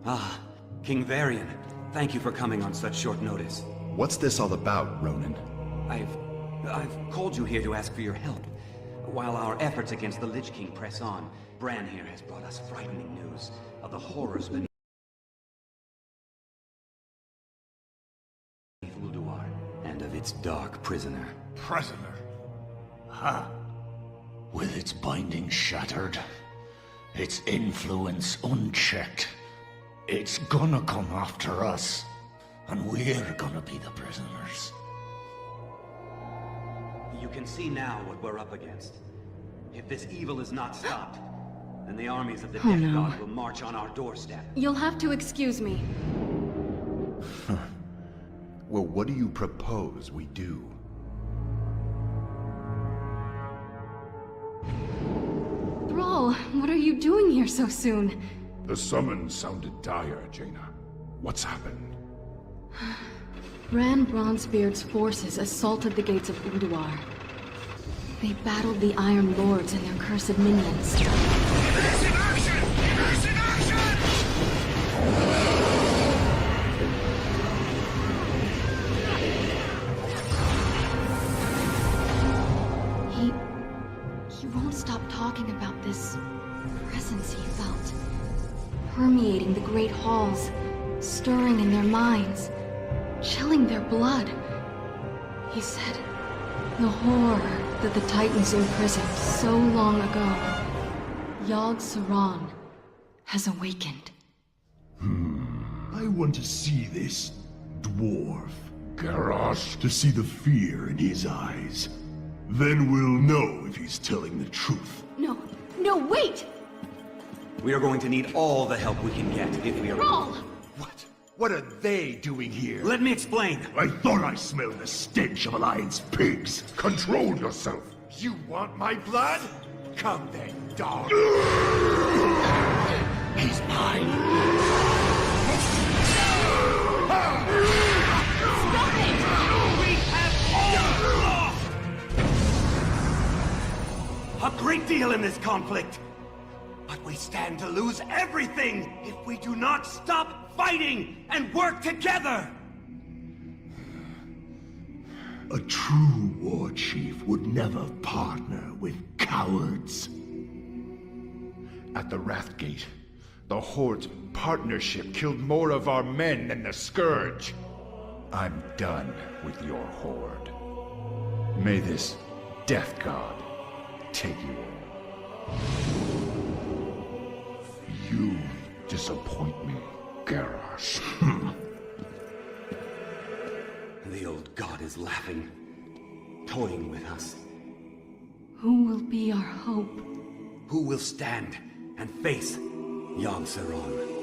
Ah, King Varian. Thank you for coming on such short notice. What's this all about, Ronan? I've called you here to ask for your help. While our efforts against the Lich King press on, Bran here has brought us frightening news of the horrors beneath Ulduar, and of its dark prisoner. Prisoner? Huh. With its binding shattered, its influence unchecked, it's gonna come after us, and we're gonna be the prisoners. You can see now what we're up against. If this evil is not stopped, then the armies of the Death God will march on our doorstep. You'll have to excuse me. Well, what do you propose we do? Thrall, what are you doing here so soon? The summons sounded dire, Jaina. What's happened? Bran Bronzebeard's forces assaulted the gates of Ulduar. They battled the Iron Lords and their cursed minions. He won't stop talking about this presence he felt, permeating the great halls, stirring in their minds, chilling their blood. He said, the horror that the Titans imprisoned so long ago, Yogg-Saron has awakened. I want to see this dwarf, Garrosh, to see the fear in his eyes. Then we'll know if he's telling the truth. No, wait! We are going to need all the help we can get if we are— Thrall! What are they doing here? Let me explain. I thought I smelled the stench of Alliance pigs. Control yourself. You want my blood? Come then, dog. He's mine. Stop it! We have all lost! A great deal in this conflict. But we stand to lose everything if we do not stop fighting and work together! A true war chief would never partner with cowards. At the Wrathgate, the Horde's partnership killed more of our men than the Scourge. I'm done with your Horde. May this Death God take you all. You disappoint me, Garrosh. The old god is laughing, toying with us. Who will be our hope? Who will stand and face Yogg-Saron?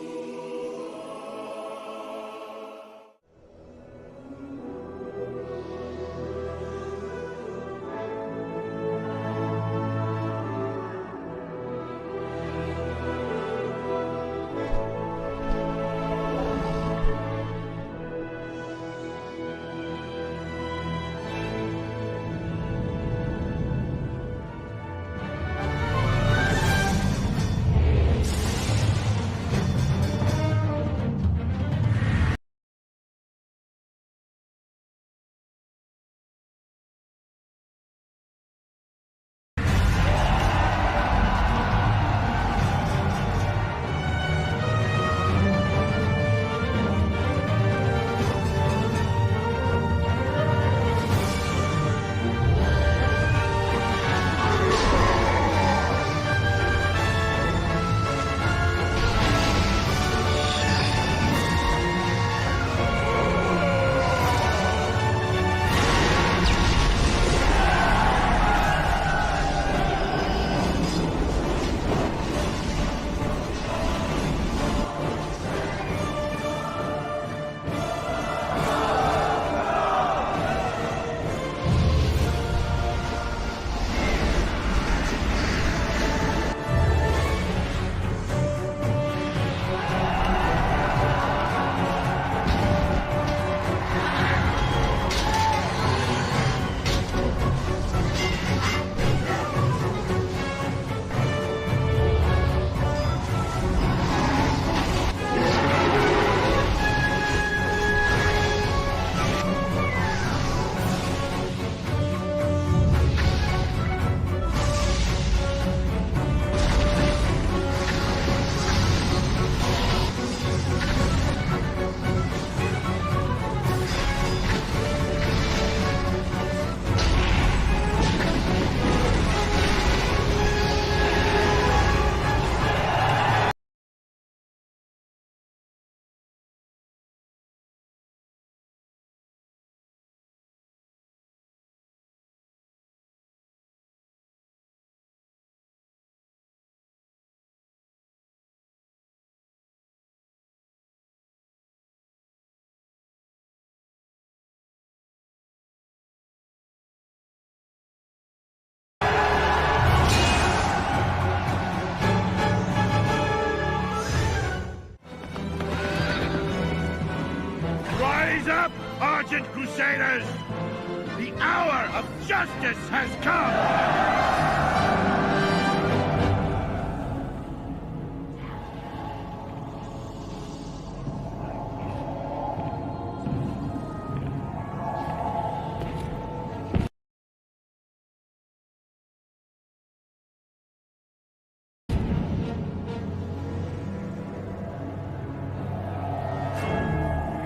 Ancient Crusaders! The hour of justice has come!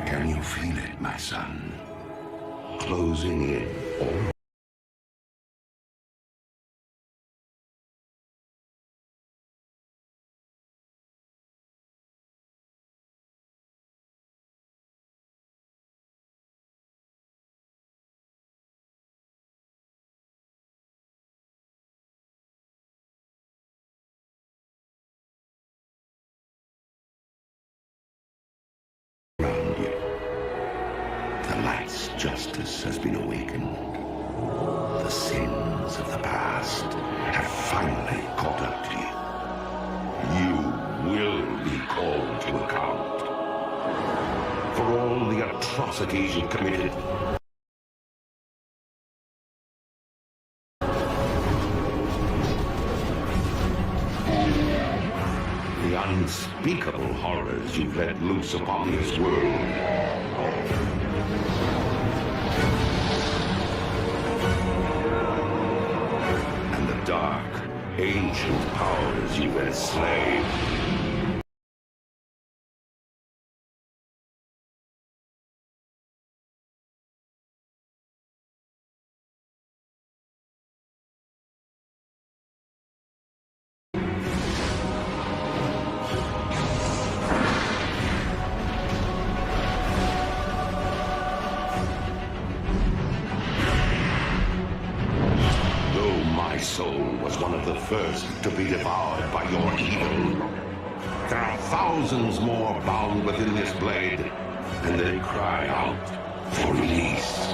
Can you feel it, my son? Closing in all. The light's justice has been awakened. The sins of the past have finally caught up to you. You will be called to account for all the atrocities you committed. The unspeakable horrors you've let loose upon this world. Dark, ancient powers you enslaved. My soul was one of the first to be devoured by your evil. There are thousands more bound within this blade, and they cry out for release.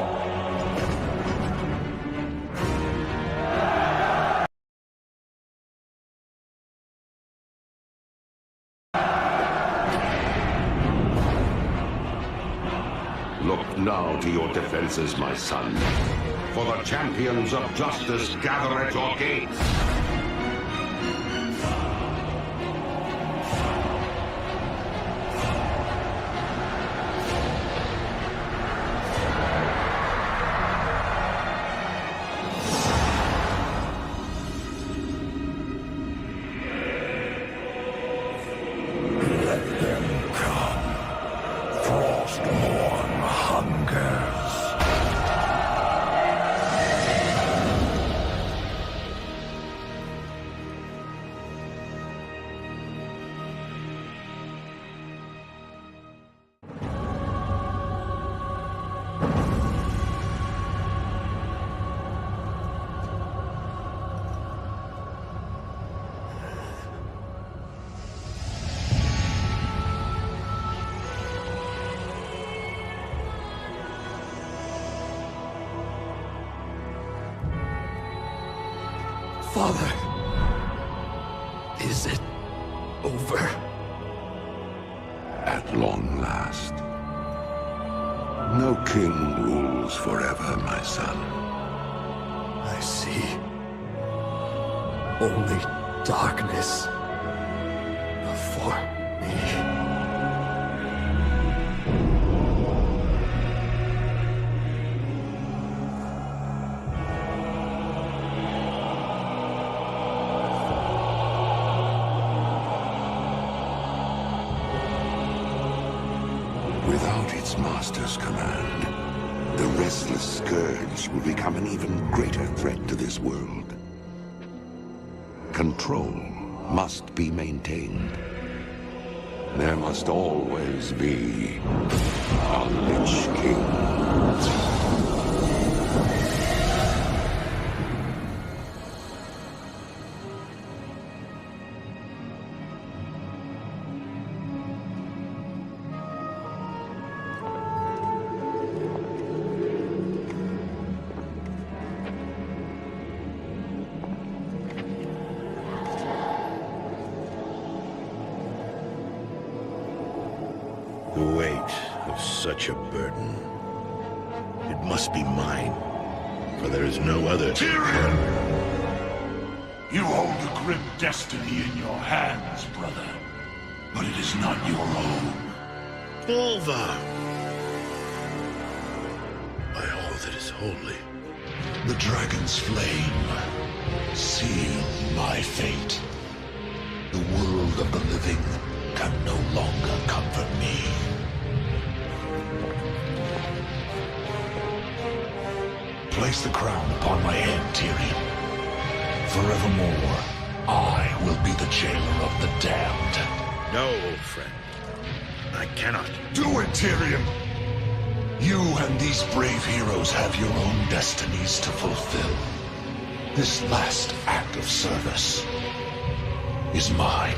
Look now to your defenses, my son. For the champions of justice gather at your gates. Let them come. Frostmourne hungers. Father, is it over? At long last. No king rules forever, my son. I see. Only darkness before me. Without its master's command, the restless scourge will become an even greater threat to this world. Control must be maintained. There must always be a Lich King. The weight of such a burden must be mine, for there is no other. Tyrion! You hold a grim destiny in your hands, brother. But it is not your own. Volva! By all that is holy. The dragon's flame seal my fate. The world of the living can no longer comfort me. Place the crown upon my head, Tyrion. Forevermore, I will be the jailer of the damned. No, old friend. I cannot. Do it, Tyrion! You and these brave heroes have your own destinies to fulfill. This last act of service is mine.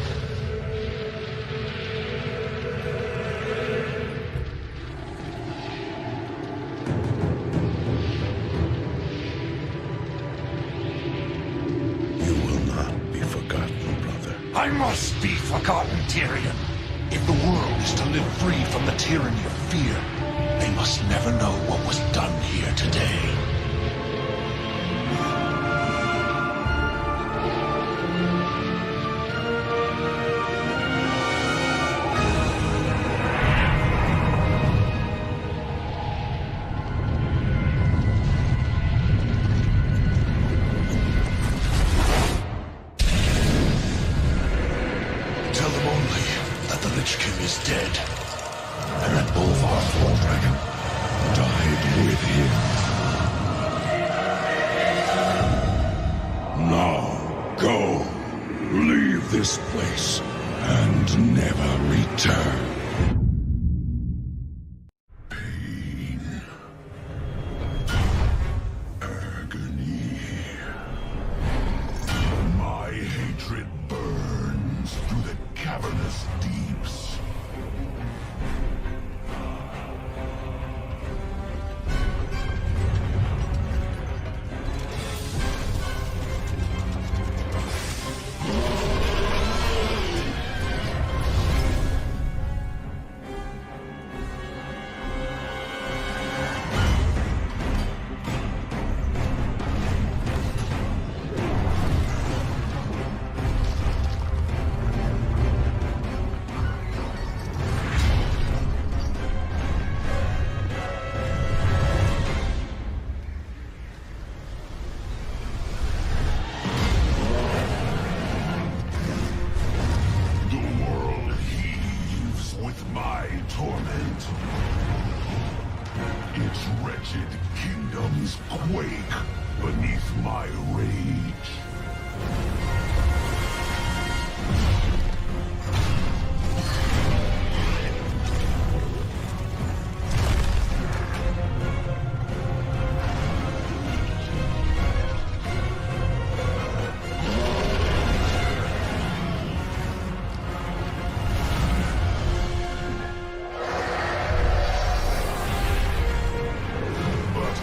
You will not be forgotten, brother. I must be forgotten, Tyrion. If the world is to live free from the tyranny of fear, they must never know what was done here today. Tell them only that the Lich King is dead, and that Bolvar Dragon died with him. Now, go. Leave this place and never return. Pain. Agony. My hatred burns through the cavernous deeps. My torment. Its wretched kingdoms quake beneath my rage.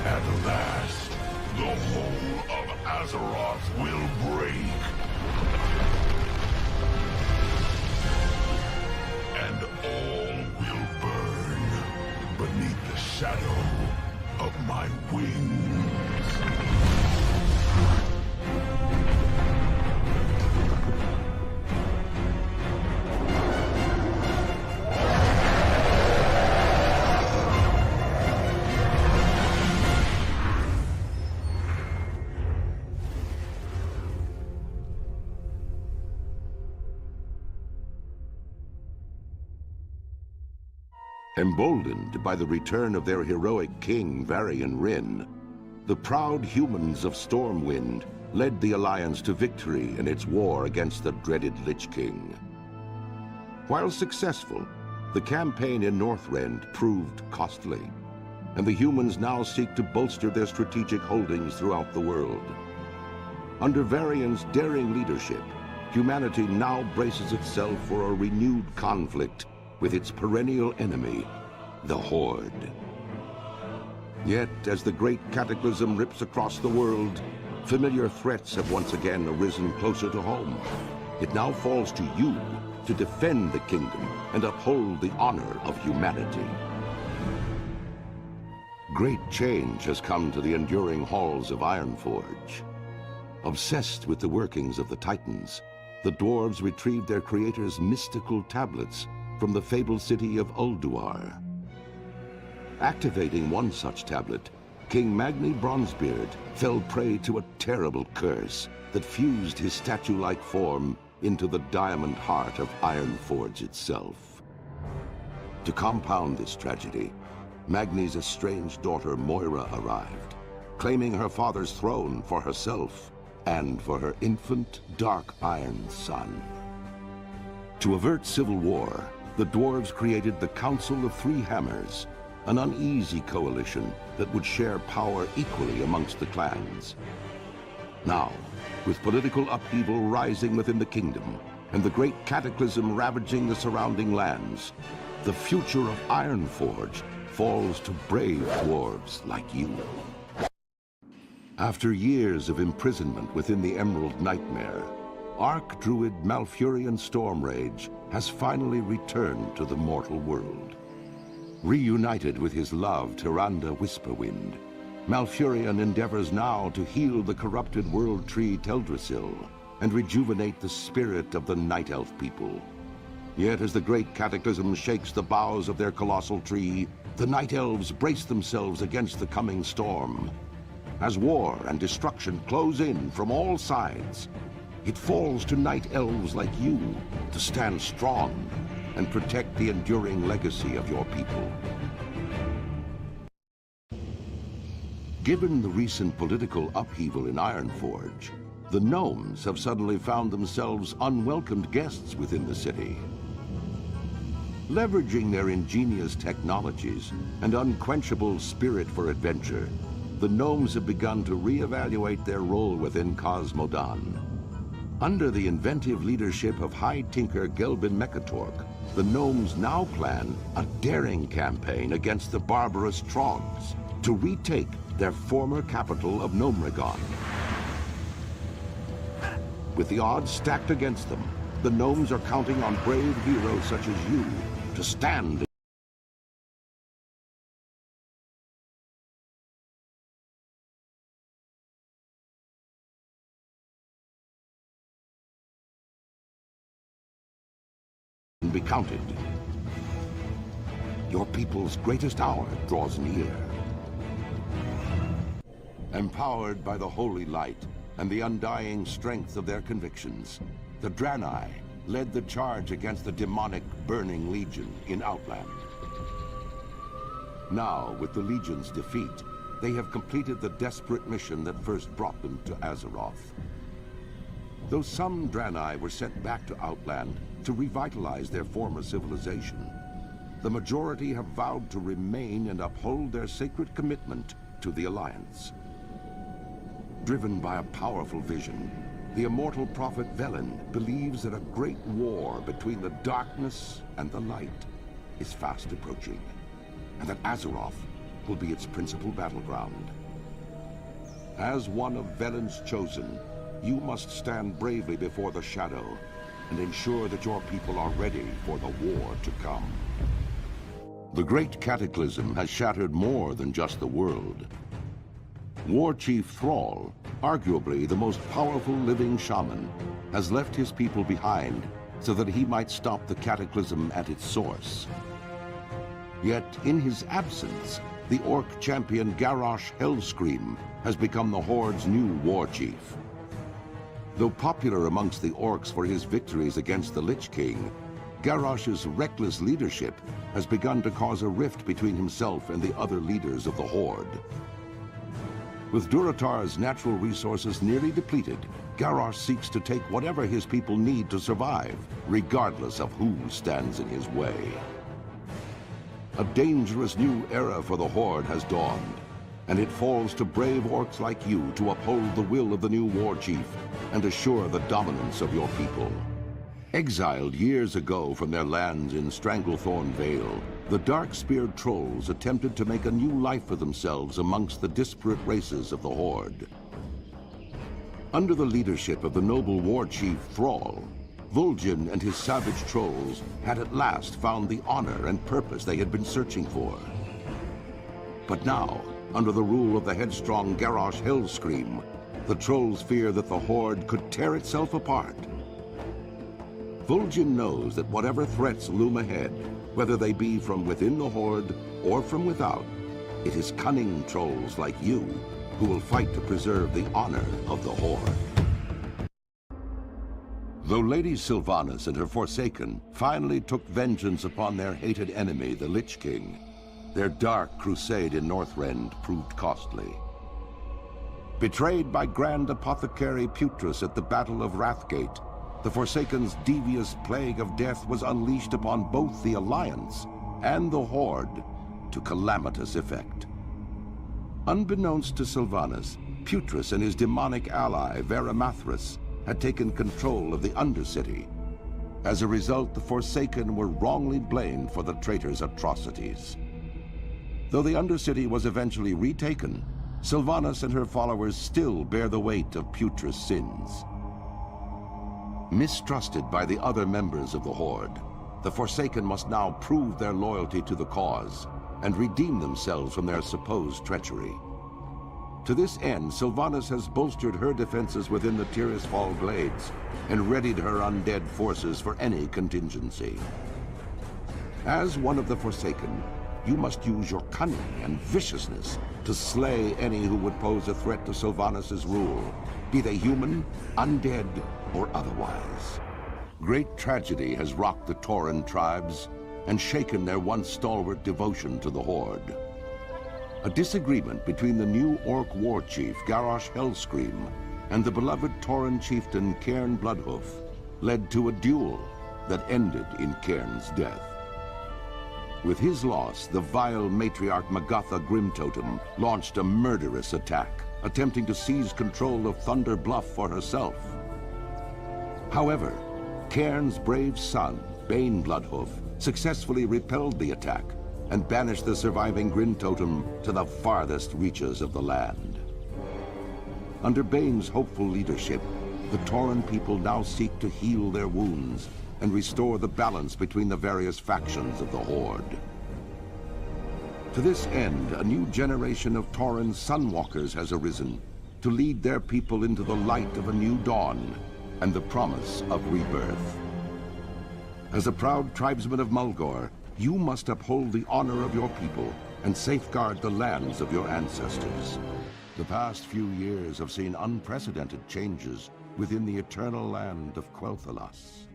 At last, the whole of Azeroth will break. And all will burn beneath the shadow of my wings. Emboldened by the return of their heroic king, Varian Wrynn, the proud humans of Stormwind led the Alliance to victory in its war against the dreaded Lich King. While successful, the campaign in Northrend proved costly, and the humans now seek to bolster their strategic holdings throughout the world. Under Varian's daring leadership, humanity now braces itself for a renewed conflict with its perennial enemy, the Horde. Yet, as the great cataclysm rips across the world, familiar threats have once again arisen closer to home. It now falls to you to defend the kingdom and uphold the honor of humanity. Great change has come to the enduring halls of Ironforge. Obsessed with the workings of the Titans, the dwarves retrieved their creator's mystical tablets from the fabled city of Ulduar. Activating one such tablet, King Magni Bronzebeard fell prey to a terrible curse that fused his statue-like form into the diamond heart of Ironforge itself. To compound this tragedy, Magni's estranged daughter Moira arrived, claiming her father's throne for herself and for her infant Dark Iron son. To avert civil war, the dwarves created the Council of Three Hammers, an uneasy coalition that would share power equally amongst the clans. Now, with political upheaval rising within the kingdom and the great cataclysm ravaging the surrounding lands, the future of Ironforge falls to brave dwarves like you. After years of imprisonment within the Emerald Nightmare, Archdruid Malfurion Stormrage has finally returned to the mortal world. Reunited with his love, Tyrande Whisperwind, Malfurion endeavors now to heal the corrupted world tree Teldrassil and rejuvenate the spirit of the Night Elf people. Yet as the great cataclysm shakes the boughs of their colossal tree, the Night Elves brace themselves against the coming storm. As war and destruction close in from all sides, it falls to Night Elves like you to stand strong and protect the enduring legacy of your people. Given the recent political upheaval in Ironforge, the gnomes have suddenly found themselves unwelcomed guests within the city. Leveraging their ingenious technologies and unquenchable spirit for adventure, the gnomes have begun to reevaluate their role within Cosmodan. Under the inventive leadership of High Tinker Gelbin Mechatork, the gnomes now plan a daring campaign against the barbarous Trogs to retake their former capital of Gnomeregan. With the odds stacked against them, the gnomes are counting on brave heroes such as you to stand and be counted. Your people's greatest hour draws near. Empowered by the holy light and the undying strength of their convictions, the Draenei led the charge against the demonic Burning Legion in Outland. Now, with the Legion's defeat, they have completed the desperate mission that first brought them to Azeroth. Though some Draenei were sent back to Outland to revitalize their former civilization, the majority have vowed to remain and uphold their sacred commitment to the Alliance. Driven by a powerful vision, the immortal prophet Velen believes that a great war between the darkness and the light is fast approaching, and that Azeroth will be its principal battleground. As one of Velen's chosen, you must stand bravely before the Shadow and ensure that your people are ready for the war to come. The Great Cataclysm has shattered more than just the world. War Chief Thrall, arguably the most powerful living shaman, has left his people behind so that he might stop the cataclysm at its source. Yet, in his absence, the Orc champion Garrosh Hellscream has become the Horde's new war chief. Though popular amongst the Orcs for his victories against the Lich King, Garrosh's reckless leadership has begun to cause a rift between himself and the other leaders of the Horde. With Durotar's natural resources nearly depleted, Garrosh seeks to take whatever his people need to survive, regardless of who stands in his way. A dangerous new era for the Horde has dawned, and it falls to brave Orcs like you to uphold the will of the new war chief and assure the dominance of your people. Exiled years ago from their lands in Stranglethorn Vale, the Dark-Speared Trolls attempted to make a new life for themselves amongst the disparate races of the Horde. Under the leadership of the noble war chief Thrall, Vol'jin and his savage trolls had at last found the honor and purpose they had been searching for. But now, under the rule of the headstrong Garrosh Hellscream, the trolls fear that the Horde could tear itself apart. Vol'jin knows that whatever threats loom ahead, whether they be from within the Horde or from without, it is cunning trolls like you who will fight to preserve the honor of the Horde. Though Lady Sylvanas and her Forsaken finally took vengeance upon their hated enemy, the Lich King, their dark crusade in Northrend proved costly. Betrayed by Grand Apothecary Putrus at the Battle of Wrathgate, the Forsaken's devious plague of death was unleashed upon both the Alliance and the Horde to calamitous effect. Unbeknownst to Sylvanas, Putrus and his demonic ally, Varimathras, had taken control of the Undercity. As a result, the Forsaken were wrongly blamed for the traitor's atrocities. Though the Undercity was eventually retaken, Sylvanas and her followers still bear the weight of Putrus' sins. Mistrusted by the other members of the Horde, the Forsaken must now prove their loyalty to the cause and redeem themselves from their supposed treachery. To this end, Sylvanas has bolstered her defenses within the Tirisfal Glades and readied her undead forces for any contingency. As one of the Forsaken, you must use your cunning and viciousness to slay any who would pose a threat to Sylvanas' rule, be they human, undead, or otherwise. Great tragedy has rocked the Tauren tribes and shaken their once stalwart devotion to the Horde. A disagreement between the new Orc war chief, Garrosh Hellscream, and the beloved Tauren chieftain, Cairn Bloodhoof, led to a duel that ended in Cairn's death. With his loss, the vile matriarch Magatha Grimtotem launched a murderous attack, attempting to seize control of Thunder Bluff for herself. However, Cairn's brave son, Bane Bloodhoof, successfully repelled the attack and banished the surviving Grimtotem to the farthest reaches of the land. Under Bane's hopeful leadership, the Tauren people now seek to heal their wounds and restore the balance between the various factions of the Horde. To this end, a new generation of Tauren Sunwalkers has arisen to lead their people into the light of a new dawn and the promise of rebirth. As a proud tribesman of Mulgore, you must uphold the honor of your people and safeguard the lands of your ancestors. The past few years have seen unprecedented changes within the eternal land of Quel'Thalas.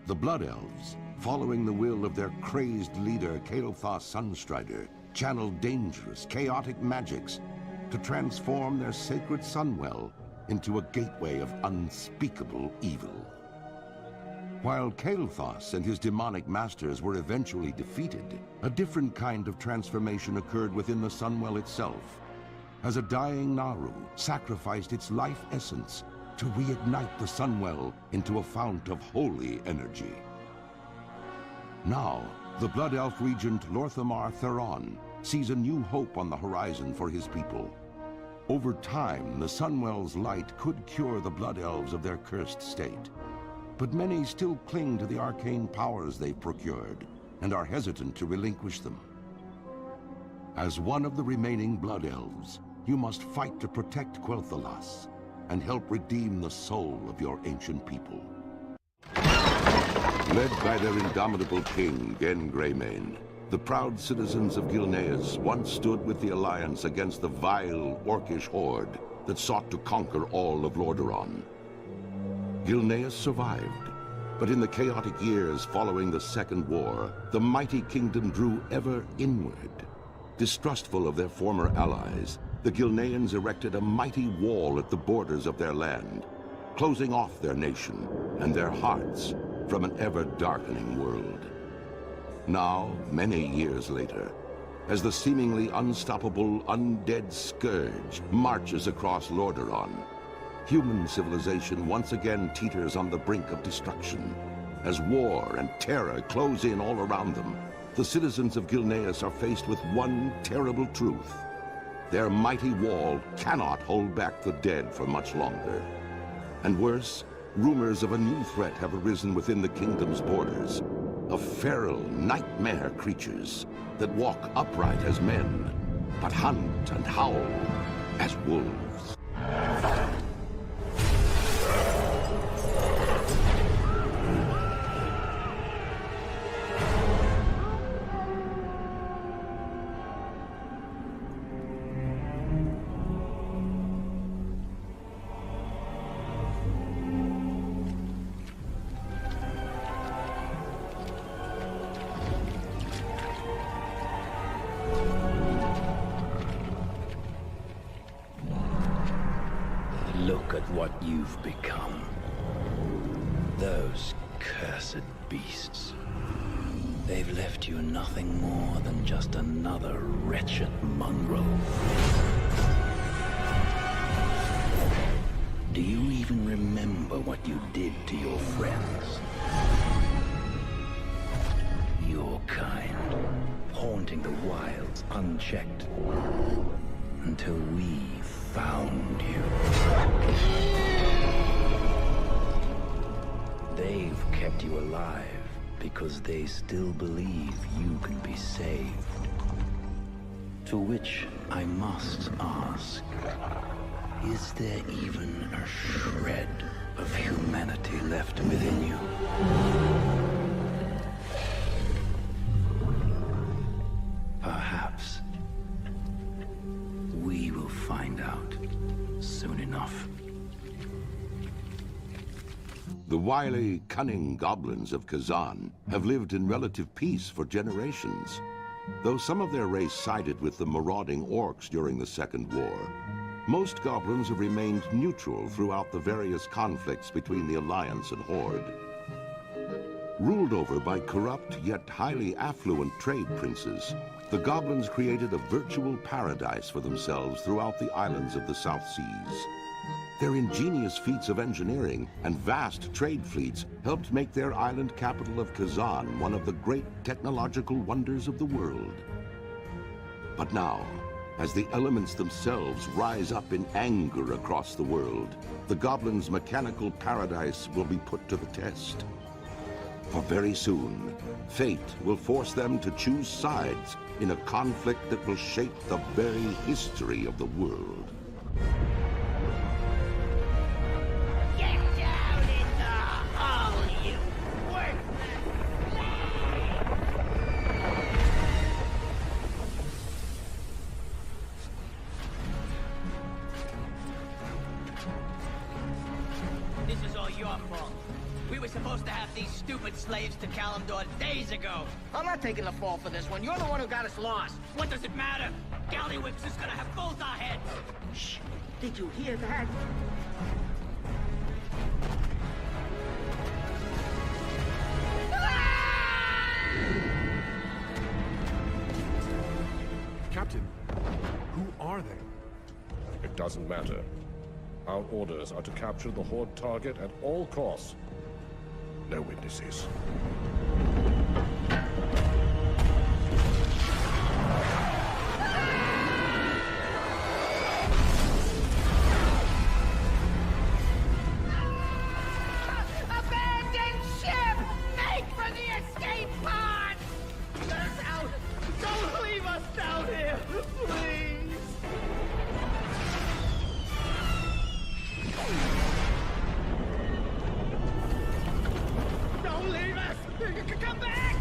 The Blood Elves, following the will of their crazed leader Kael'thas Sunstrider, channeled dangerous, chaotic magics to transform their sacred Sunwell into a gateway of unspeakable evil. While Kael'thas and his demonic masters were eventually defeated, a different kind of transformation occurred within the Sunwell itself, as a dying Naaru sacrificed its life essence to reignite the Sunwell into a fount of holy energy. Now, the Blood Elf regent Lor'themar Theron sees a new hope on the horizon for his people. Over time, the Sunwell's light could cure the Blood Elves of their cursed state, but many still cling to the arcane powers they've procured and are hesitant to relinquish them. As one of the remaining Blood Elves, you must fight to protect Quel'Thalas and help redeem the soul of your ancient people. Led by their indomitable king, Genn Greymane, the proud citizens of Gilneas once stood with the Alliance against the vile Orcish horde that sought to conquer all of Lordaeron. Gilneas survived, but in the chaotic years following the Second War, the mighty kingdom drew ever inward. Distrustful of their former allies, the Gilneans erected a mighty wall at the borders of their land, closing off their nation and their hearts from an ever-darkening world. Now, many years later, as the seemingly unstoppable undead scourge marches across Lordaeron, human civilization once again teeters on the brink of destruction. As war and terror close in all around them, the citizens of Gilneas are faced with one terrible truth. Their mighty wall cannot hold back the dead for much longer. And worse, rumors of a new threat have arisen within the kingdom's borders, of feral nightmare creatures that walk upright as men but hunt and howl as wolves. Look at what you've become. Those cursed beasts. They've left you nothing more than just another wretched mongrel. Do you even remember what you did to your friends? Your kind, haunting the wilds unchecked, until we found you. They've kept you alive because they still believe you can be saved. To which I must ask, is there even a shred of humanity left within you? Perhaps we will find out soon enough. The wily, cunning goblins of Kazan have lived in relative peace for generations. Though some of their race sided with the marauding orcs during the Second War, most goblins have remained neutral throughout the various conflicts between the Alliance and Horde. Ruled over by corrupt yet highly affluent trade princes, the goblins created a virtual paradise for themselves throughout the islands of the South Seas. Their ingenious feats of engineering and vast trade fleets helped make their island capital of Kazan one of the great technological wonders of the world. But now, as the elements themselves rise up in anger across the world, the goblins' mechanical paradise will be put to the test. For very soon, fate will force them to choose sides in a conflict that will shape the very history of the world. Get down in the hole, you worthless! This is all your fault. We were supposed to have these stupid slaves to Kalimdor days ago. I'm not taking the fall for this one. You're the one who got us lost. What does it matter? Gallywix is gonna have both our heads. Shh. Did you hear that? Captain, who are they? It doesn't matter. Our orders are to capture the Horde target at all costs. No witnesses. Abandon ship! Make for the escape pod! Let us out! Don't leave us down here! Please! Don't leave us! Come back!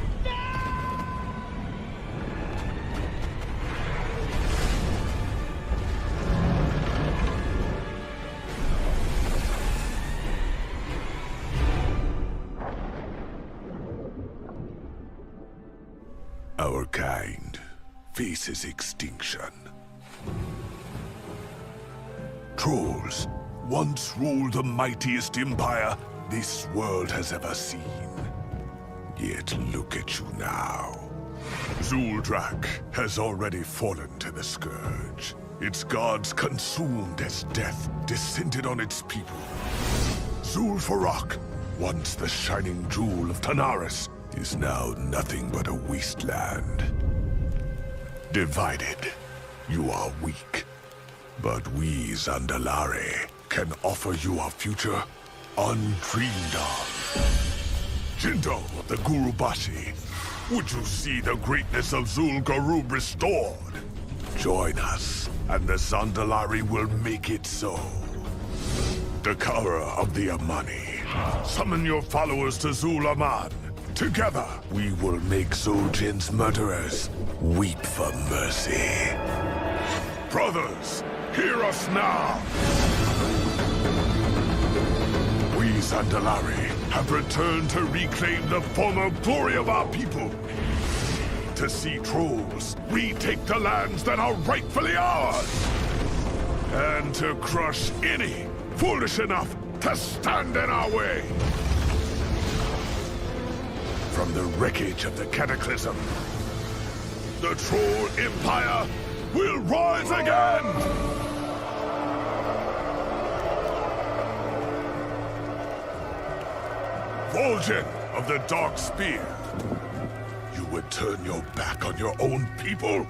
Our kind faces extinction. Trolls once ruled the mightiest empire this world has ever seen. Yet look at you now. Zuldrak has already fallen to the Scourge. Its gods consumed as death descended on its people. Zul'Farrak, once the shining jewel of Tanaris, is now nothing but a wasteland. Divided, you are weak. But we, Zandalari, can offer you a future undreamed of. Jinto, the Gurubashi, would you see the greatness of Zul'Garub restored? Join us, and the Zandalari will make it so. Dakara of the Amani, summon your followers to Zul-Aman. Together, we will make Zul'Jin's murderers weep for mercy. Brothers, hear us now! We Zandalari have returned to reclaim the former glory of our people. To see trolls retake the lands that are rightfully ours. And to crush any foolish enough to stand in our way. From the wreckage of the Cataclysm, the Troll Empire will rise again! Vol'jin of the Dark Spear, you would turn your back on your own people?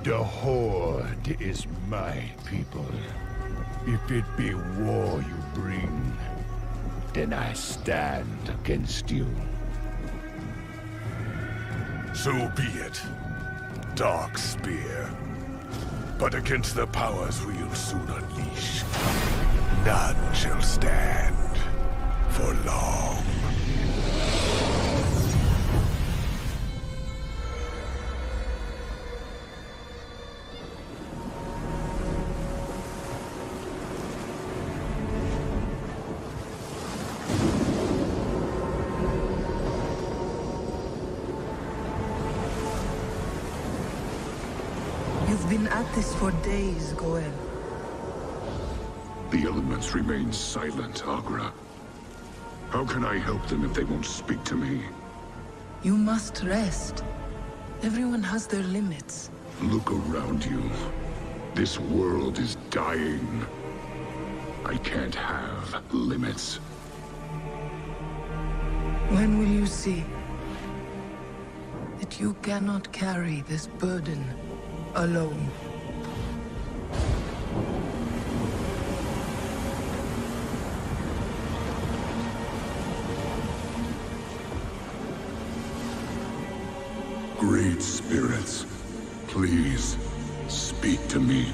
The Horde is my people. If it be war you bring, then I stand against you. So be it, Dark Spear. But against the powers we'll soon unleash, none shall stand for long. You've been at this for days, Goel. The elements remain silent, Agra. How can I help them if they won't speak to me? You must rest. Everyone has their limits. Look around you. This world is dying. I can't have limits. When will you see that you cannot carry this burden alone? Great spirits, please speak to me.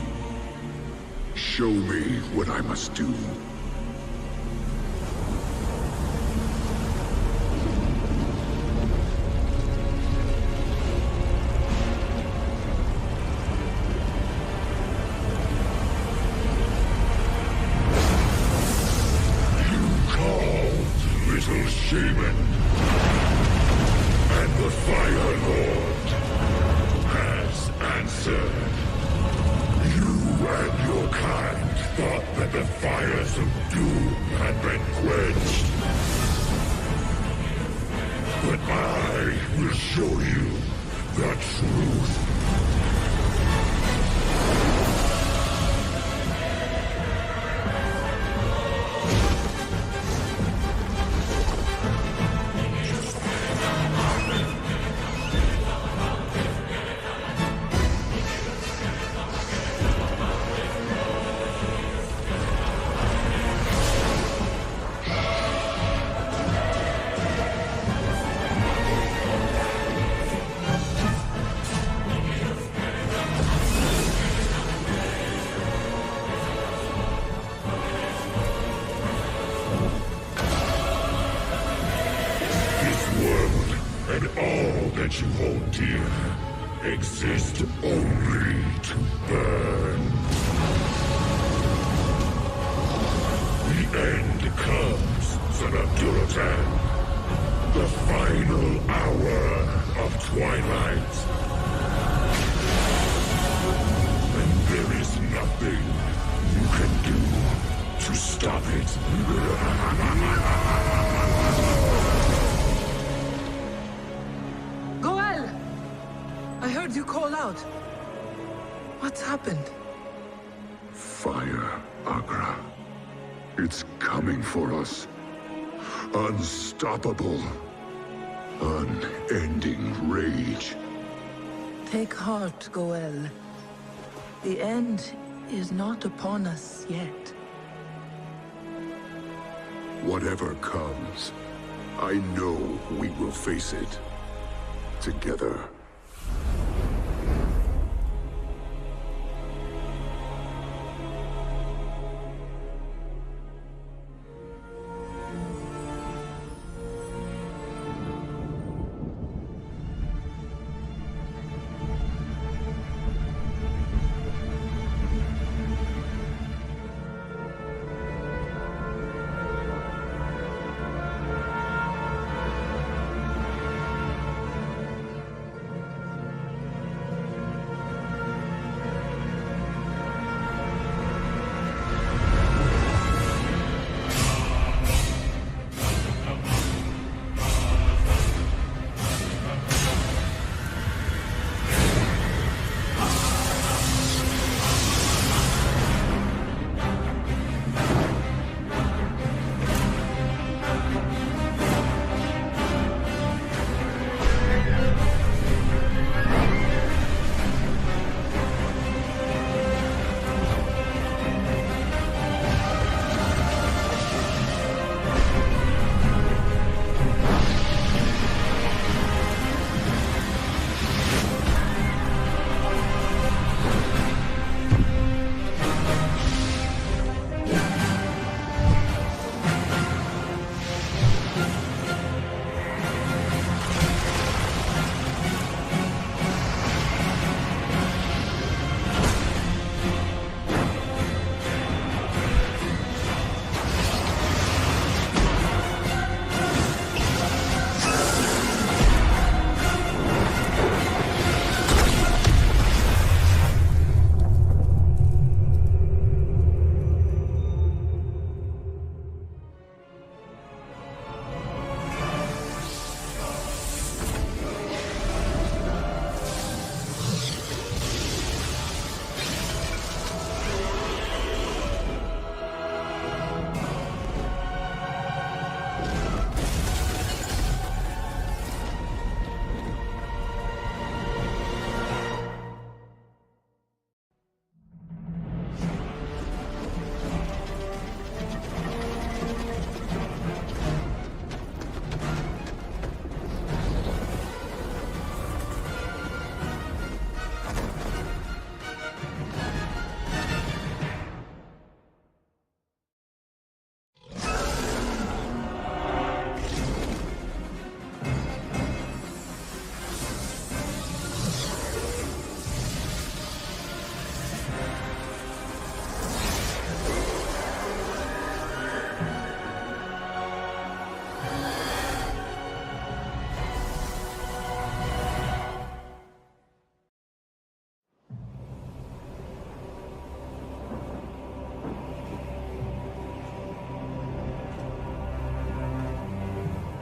Show me what I must do. Little shaman, and the Fire Lord has answered. You and your kind thought that the fires of doom had been quenched. But I will show you the truth. And all that you hold dear exist only to burn. The end comes, son of Durotan. The final hour of twilight. And there is nothing you can do to stop it. I heard you call out. What's happened? Fire, Agra. It's coming for us. Unstoppable. Unending rage. Take heart, Goel. The end is not upon us yet. Whatever comes, I know we will face it. Together.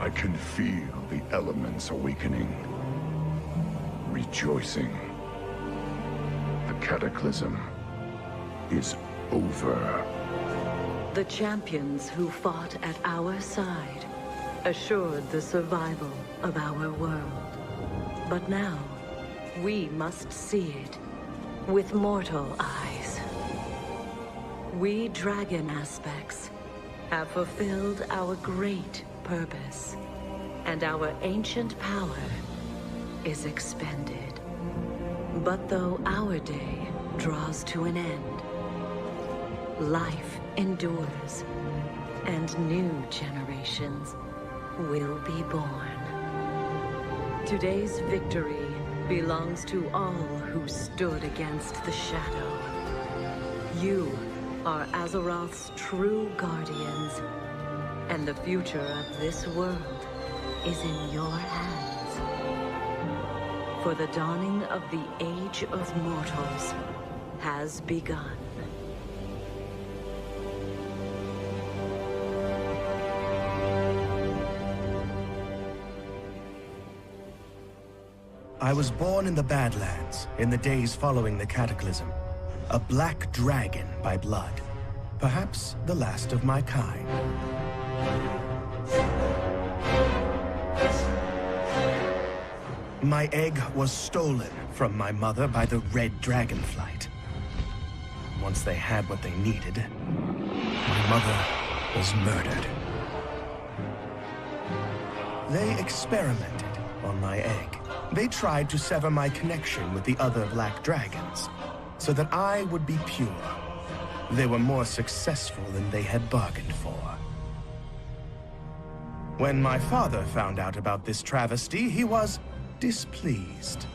I can feel the elements awakening, rejoicing. The cataclysm is over. The champions who fought at our side assured the survival of our world. But now, we must see it with mortal eyes. We dragon aspects have fulfilled our great purpose, and our ancient power is expended. But though our day draws to an end, life endures, and new generations will be born. Today's victory belongs to all who stood against the shadow. You are Azeroth's true guardians, and the future of this world is in your hands. For the dawning of the Age of Mortals has begun. I was born in the Badlands in the days following the Cataclysm. A black dragon by blood. Perhaps the last of my kind. My egg was stolen from my mother by the Red Dragonflight. Once they had what they needed, my mother was murdered. They experimented on my egg. They tried to sever my connection with the other black dragons, so that I would be pure. They were more successful than they had bargained for. When my father found out about this travesty, he was displeased.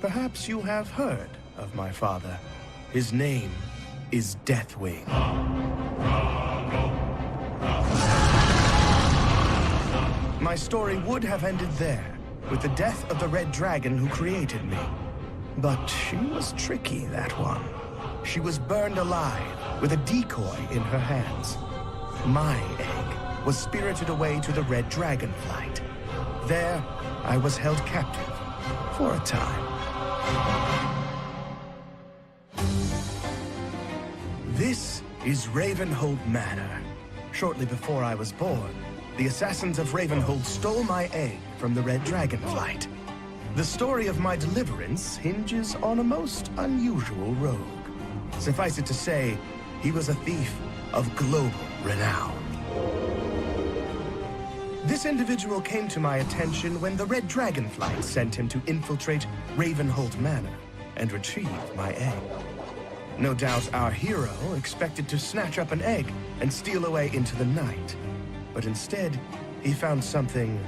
Perhaps you have heard of my father. His name is Deathwing. My story would have ended there, with the death of the Red Dragon who created me. But she was tricky, that one. She was burned alive with a decoy in her hands. My egg was spirited away to the Red Dragonflight. There, I was held captive for a time. This is Ravenhold Manor. Shortly before I was born, the assassins of Ravenhold stole my egg from the Red Dragonflight. The story of my deliverance hinges on a most unusual rogue. Suffice it to say, he was a thief of global renown. This individual came to my attention when the Red Dragonflight sent him to infiltrate Ravenhold Manor and retrieve my egg. No doubt our hero expected to snatch up an egg and steal away into the night. But instead, he found something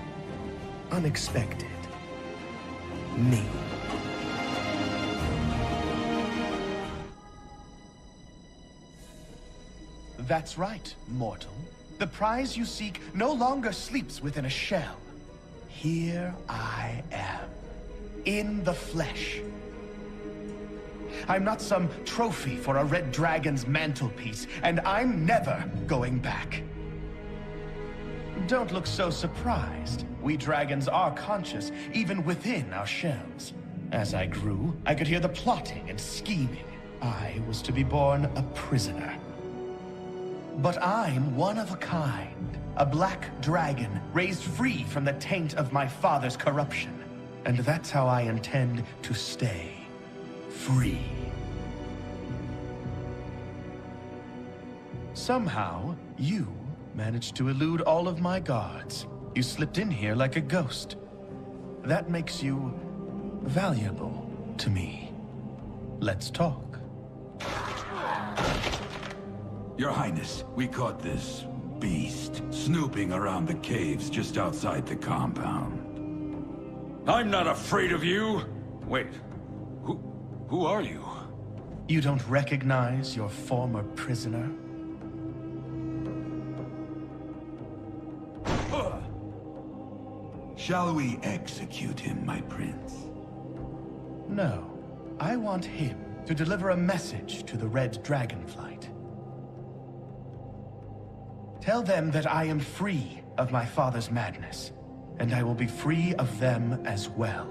unexpected. Me. That's right, mortal. The prize you seek no longer sleeps within a shell. Here I am, in the flesh. I'm not some trophy for a red dragon's mantelpiece, and I'm never going back. Don't look so surprised. We dragons are conscious, even within our shells. As I grew, I could hear the plotting and scheming. I was to be born a prisoner. But I'm one of a kind. A black dragon raised free from the taint of my father's corruption. And that's how I intend to stay. Free. Somehow, you managed to elude all of my guards. You slipped in here like a ghost. That makes you valuable to me. Let's talk. Your Highness, we caught this beast snooping around the caves just outside the compound. I'm not afraid of you! Wait, who are you? You don't recognize your former prisoner? Shall we execute him, my prince? No. I want him to deliver a message to the Red Dragonflight. Tell them that I am free of my father's madness, and I will be free of them as well.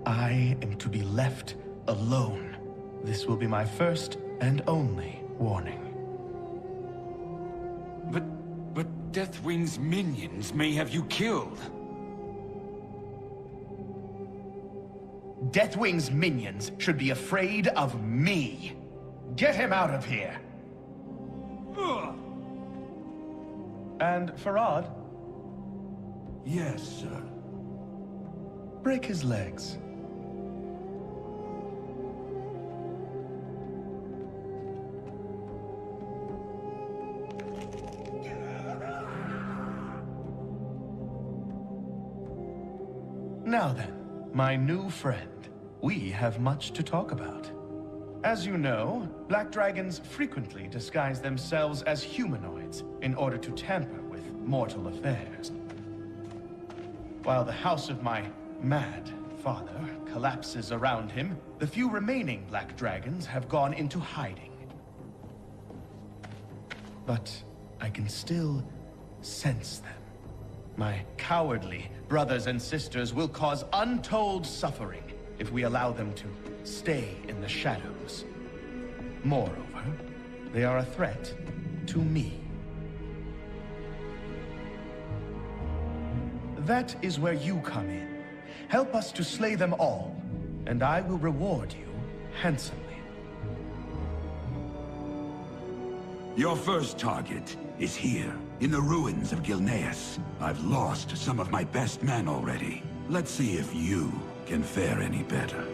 I am to be left alone. This will be my first and only warning. But Deathwing's minions may have you killed. Deathwing's minions should be afraid of me. Get him out of here! And Farad? Yes, sir. Break his legs. Now then, my new friend, we have much to talk about. As you know, black dragons frequently disguise themselves as humanoids in order to tamper with mortal affairs. While the house of my mad father collapses around him, the few remaining black dragons have gone into hiding. But I can still sense them. My cowardly brothers and sisters will cause untold suffering if we allow them to stay in the shadows. Moreover, they are a threat to me. That is where you come in. Help us to slay them all, and I will reward you handsomely. Your first target is here, in the ruins of Gilneas. I've lost some of my best men already. Let's see if you can fare any better.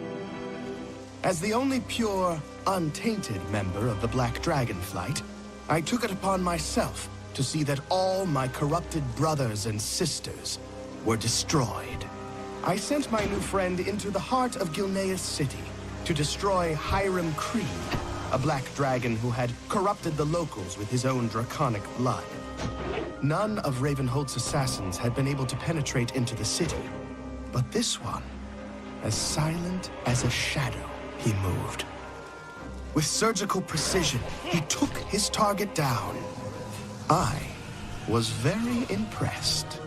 As the only pure, untainted member of the Black Dragon Flight, I took it upon myself to see that all my corrupted brothers and sisters were destroyed. I sent my new friend into the heart of Gilneas City to destroy Hiram Creed, a black dragon who had corrupted the locals with his own draconic blood. None of Ravenholt's assassins had been able to penetrate into the city, but this one, as silent as a shadow, he moved. With surgical precision, he took his target down. I was very impressed.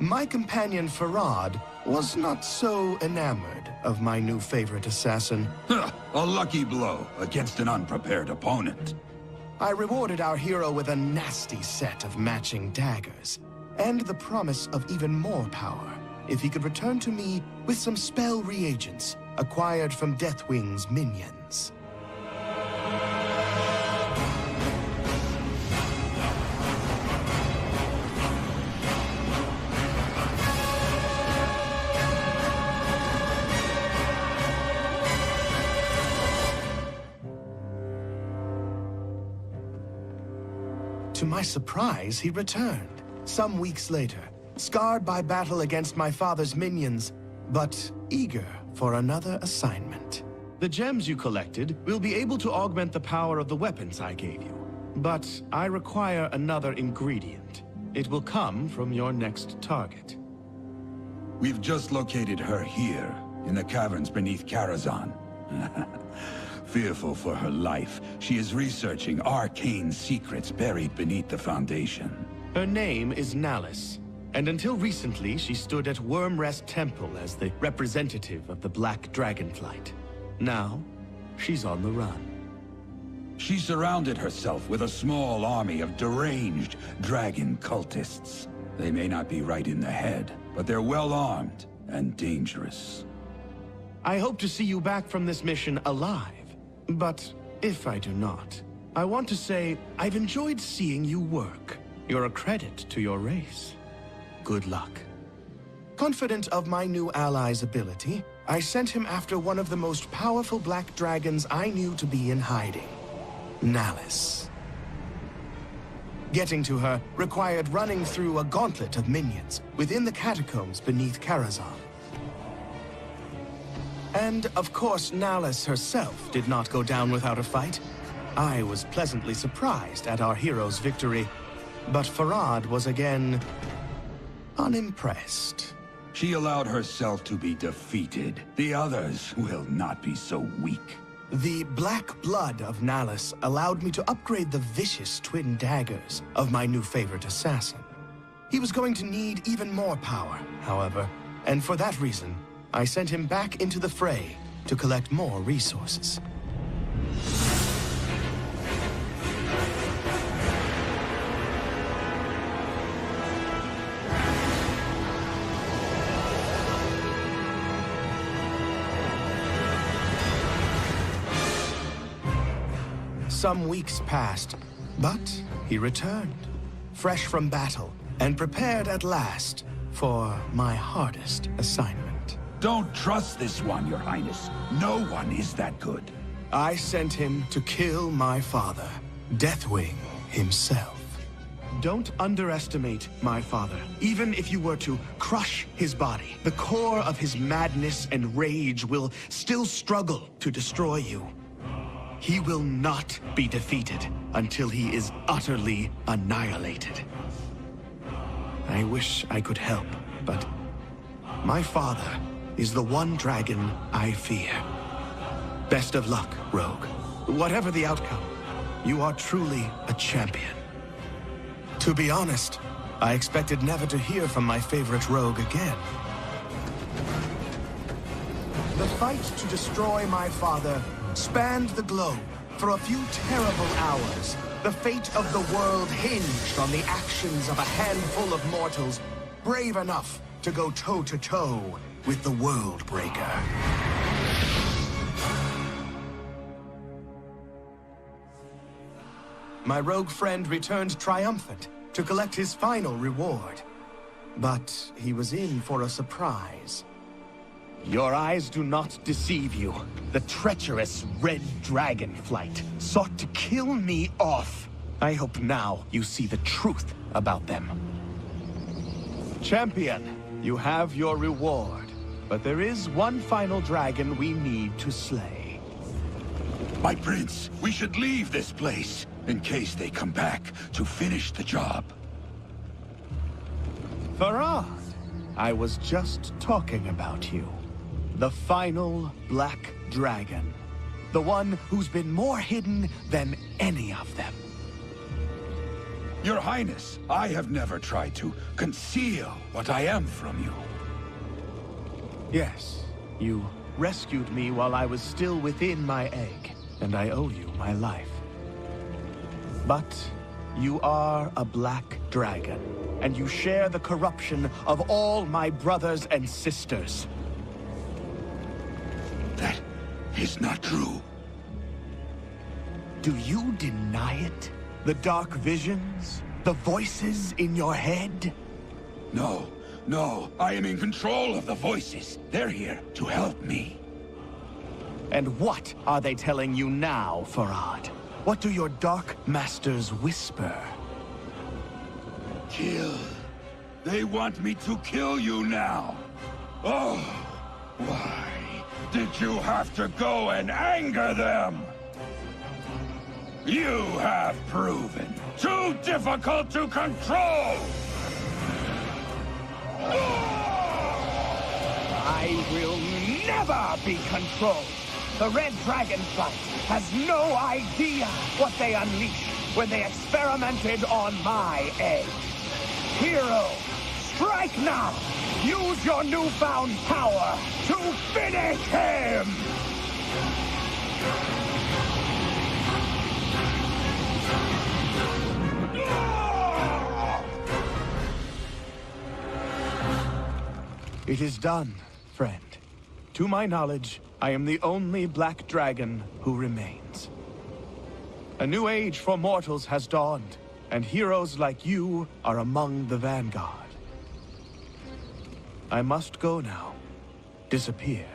My companion Farad was not so enamored of my new favorite assassin. A lucky blow against an unprepared opponent. I rewarded our hero with a nasty set of matching daggers, and the promise of even more power if he could return to me with some spell reagents acquired from Deathwing's minions. To my surprise, he returned, some weeks later, scarred by battle against my father's minions, but eager for another assignment. The gems you collected will be able to augment the power of the weapons I gave you, but I require another ingredient. It will come from your next target. We've just located her here, in the caverns beneath Karazhan. Fearful for her life, she is researching arcane secrets buried beneath the Foundation. Her name is Nallis, and until recently she stood at Wormrest Temple as the representative of the Black Dragon Flight. Now, she's on the run. She surrounded herself with a small army of deranged dragon cultists. They may not be right in the head, but they're well armed and dangerous. I hope to see you back from this mission alive. But if I do not, I want to say I've enjoyed seeing you work. You're a credit to your race. Good luck. Confident of my new ally's ability, I sent him after one of the most powerful black dragons I knew to be in hiding, Nallis. Getting to her required running through a gauntlet of minions within the catacombs beneath Karazhan. And, of course, Nallis herself did not go down without a fight. I was pleasantly surprised at our hero's victory, but Farad was again unimpressed. She allowed herself to be defeated. The others will not be so weak. The black blood of Nallis allowed me to upgrade the vicious twin daggers of my new favorite assassin. He was going to need even more power, however, and for that reason, I sent him back into the fray to collect more resources. Some weeks passed, but he returned, fresh from battle, and prepared at last for my hardest assignment. Don't trust this one, Your Highness. No one is that good. I sent him to kill my father, Deathwing himself. Don't underestimate my father. Even if you were to crush his body, the core of his madness and rage will still struggle to destroy you. He will not be defeated until he is utterly annihilated. I wish I could help, but my father is the one dragon I fear. Best of luck, Rogue. Whatever the outcome, you are truly a champion. To be honest, I expected never to hear from my favorite rogue again. The fight to destroy my father spanned the globe for a few terrible hours. The fate of the world hinged on the actions of a handful of mortals brave enough to go toe-to-toe with the Worldbreaker. My rogue friend returned triumphant to collect his final reward. But he was in for a surprise. Your eyes do not deceive you. The treacherous Red Dragonflight sought to kill me off. I hope now you see the truth about them. Champion, you have your reward. But there is one final dragon we need to slay. My prince, we should leave this place in case they come back to finish the job. Farad, I was just talking about you. The final Black Dragon. The one who's been more hidden than any of them. Your Highness, I have never tried to conceal what I am from you. Yes, you rescued me while I was still within my egg, and I owe you my life. But you are a Black Dragon, and you share the corruption of all my brothers and sisters. That is not true. Do you deny it? The dark visions? The voices in your head? No, I am in control of the voices. They're here to help me. And what are they telling you now, Farad? What do your dark masters whisper? Kill. They want me to kill you now. Oh, why did you have to go and anger them? You have proven too difficult to control! I will never be controlled! The Red Dragonflight has no idea what they unleashed when they experimented on my egg. Hero, strike now! Use your newfound power to finish him! It is done, friend. To my knowledge, I am the only Black Dragon who remains. A new age for mortals has dawned, and heroes like you are among the vanguard. I must go now. Disappear.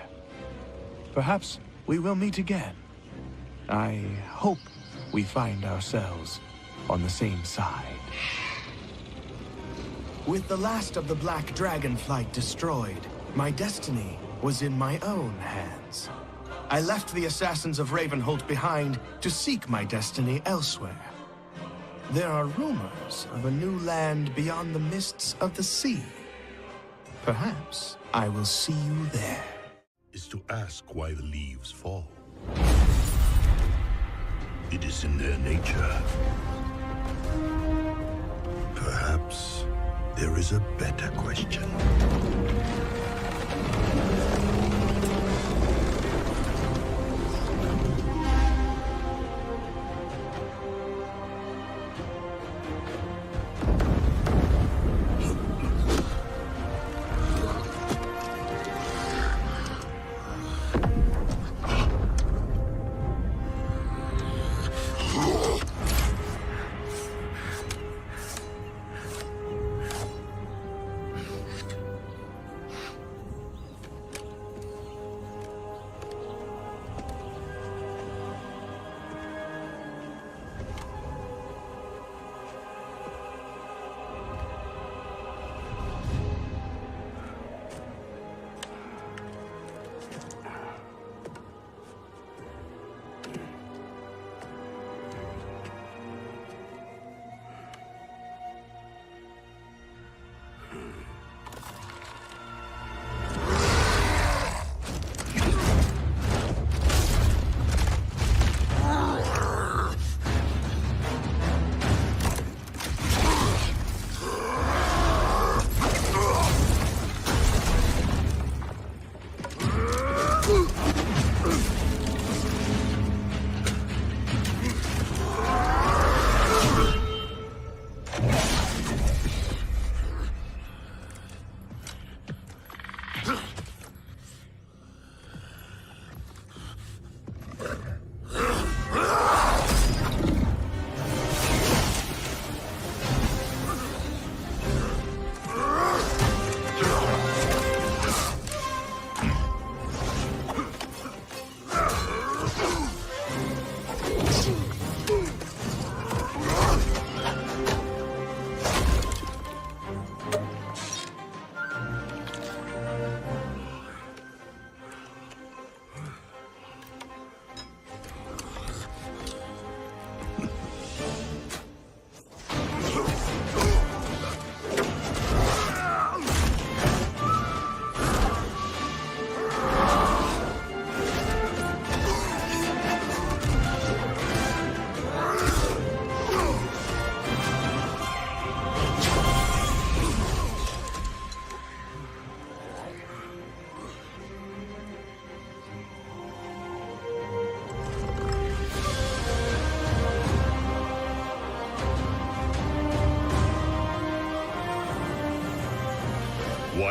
Perhaps we will meet again. I hope we find ourselves on the same side. With the last of the Black Dragonflight destroyed, my destiny was in my own hands. I left the assassins of Ravenholt behind to seek my destiny elsewhere. There are rumors of a new land beyond the mists of the sea. Perhaps I will see you there. Is to ask why the leaves fall. It is in their nature. Perhaps there is a better question.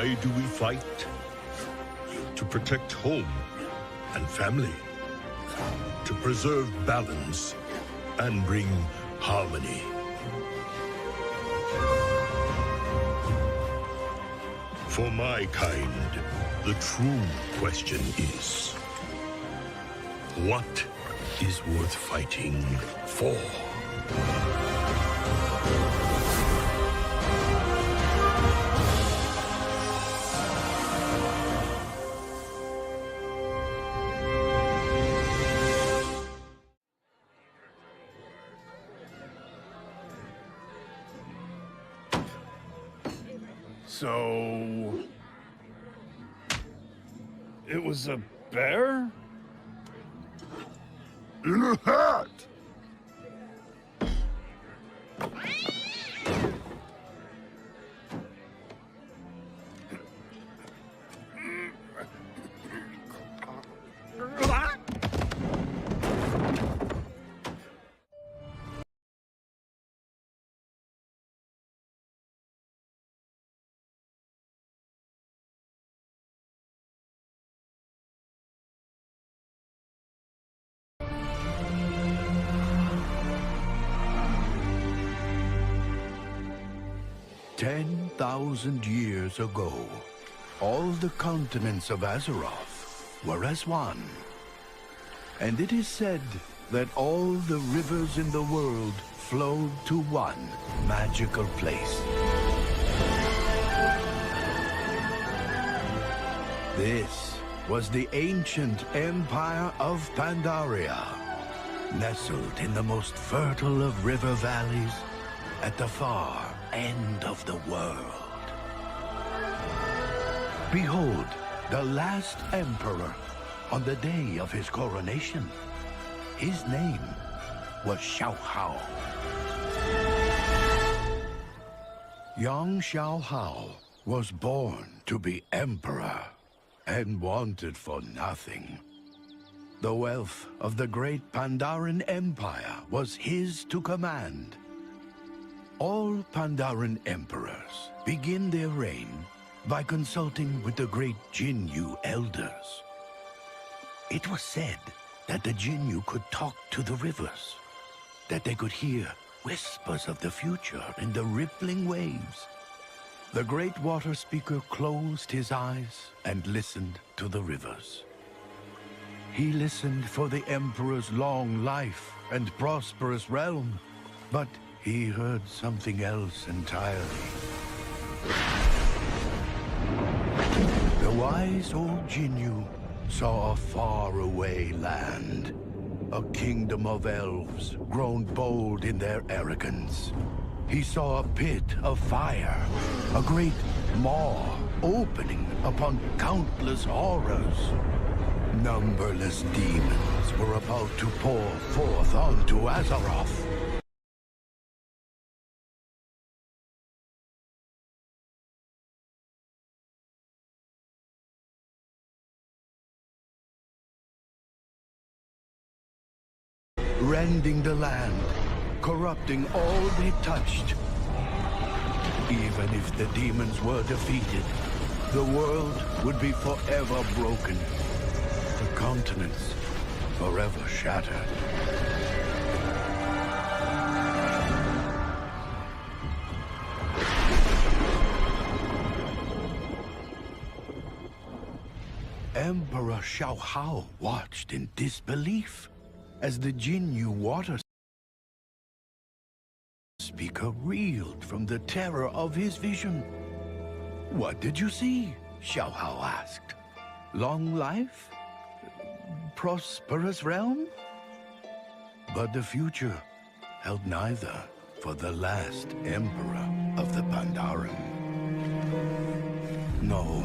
Why do we fight? To protect home and family. To preserve balance and bring harmony. For my kind, the true question is, what is worth fighting for? So... it was a bear? In a hat! Ten 10,000 years ago, all the continents of Azeroth were as one. And it is said that all the rivers in the world flowed to one magical place. This was the ancient Empire of Pandaria, nestled in the most fertile of river valleys at the far end of the world. Behold, the last emperor on the day of his coronation. His name was Xiao Hao. Young Xiao Hao was born to be emperor and wanted for nothing. The wealth of the great Pandaren Empire was his to command. All Pandaren emperors begin their reign by consulting with the great Jinyu elders. It was said that the Jinyu could talk to the rivers, that they could hear whispers of the future in the rippling waves. The great water speaker closed his eyes and listened to the rivers. He listened for the Emperor's long life and prosperous realm, but he heard something else entirely. The wise old Jinyu saw a faraway land, a kingdom of elves grown bold in their arrogance. He saw a pit of fire, a great maw opening upon countless horrors. Numberless demons were about to pour forth onto Azeroth. Rending the land, corrupting all they touched. Even if the demons were defeated, the world would be forever broken. The continents forever shattered. Emperor Xiao Hao watched in disbelief as the Jinyu water speaker reeled from the terror of his vision. "What did you see?" Xiao Hao asked. "Long life? Prosperous realm?" But the future held neither for the last emperor of the Pandaren. No,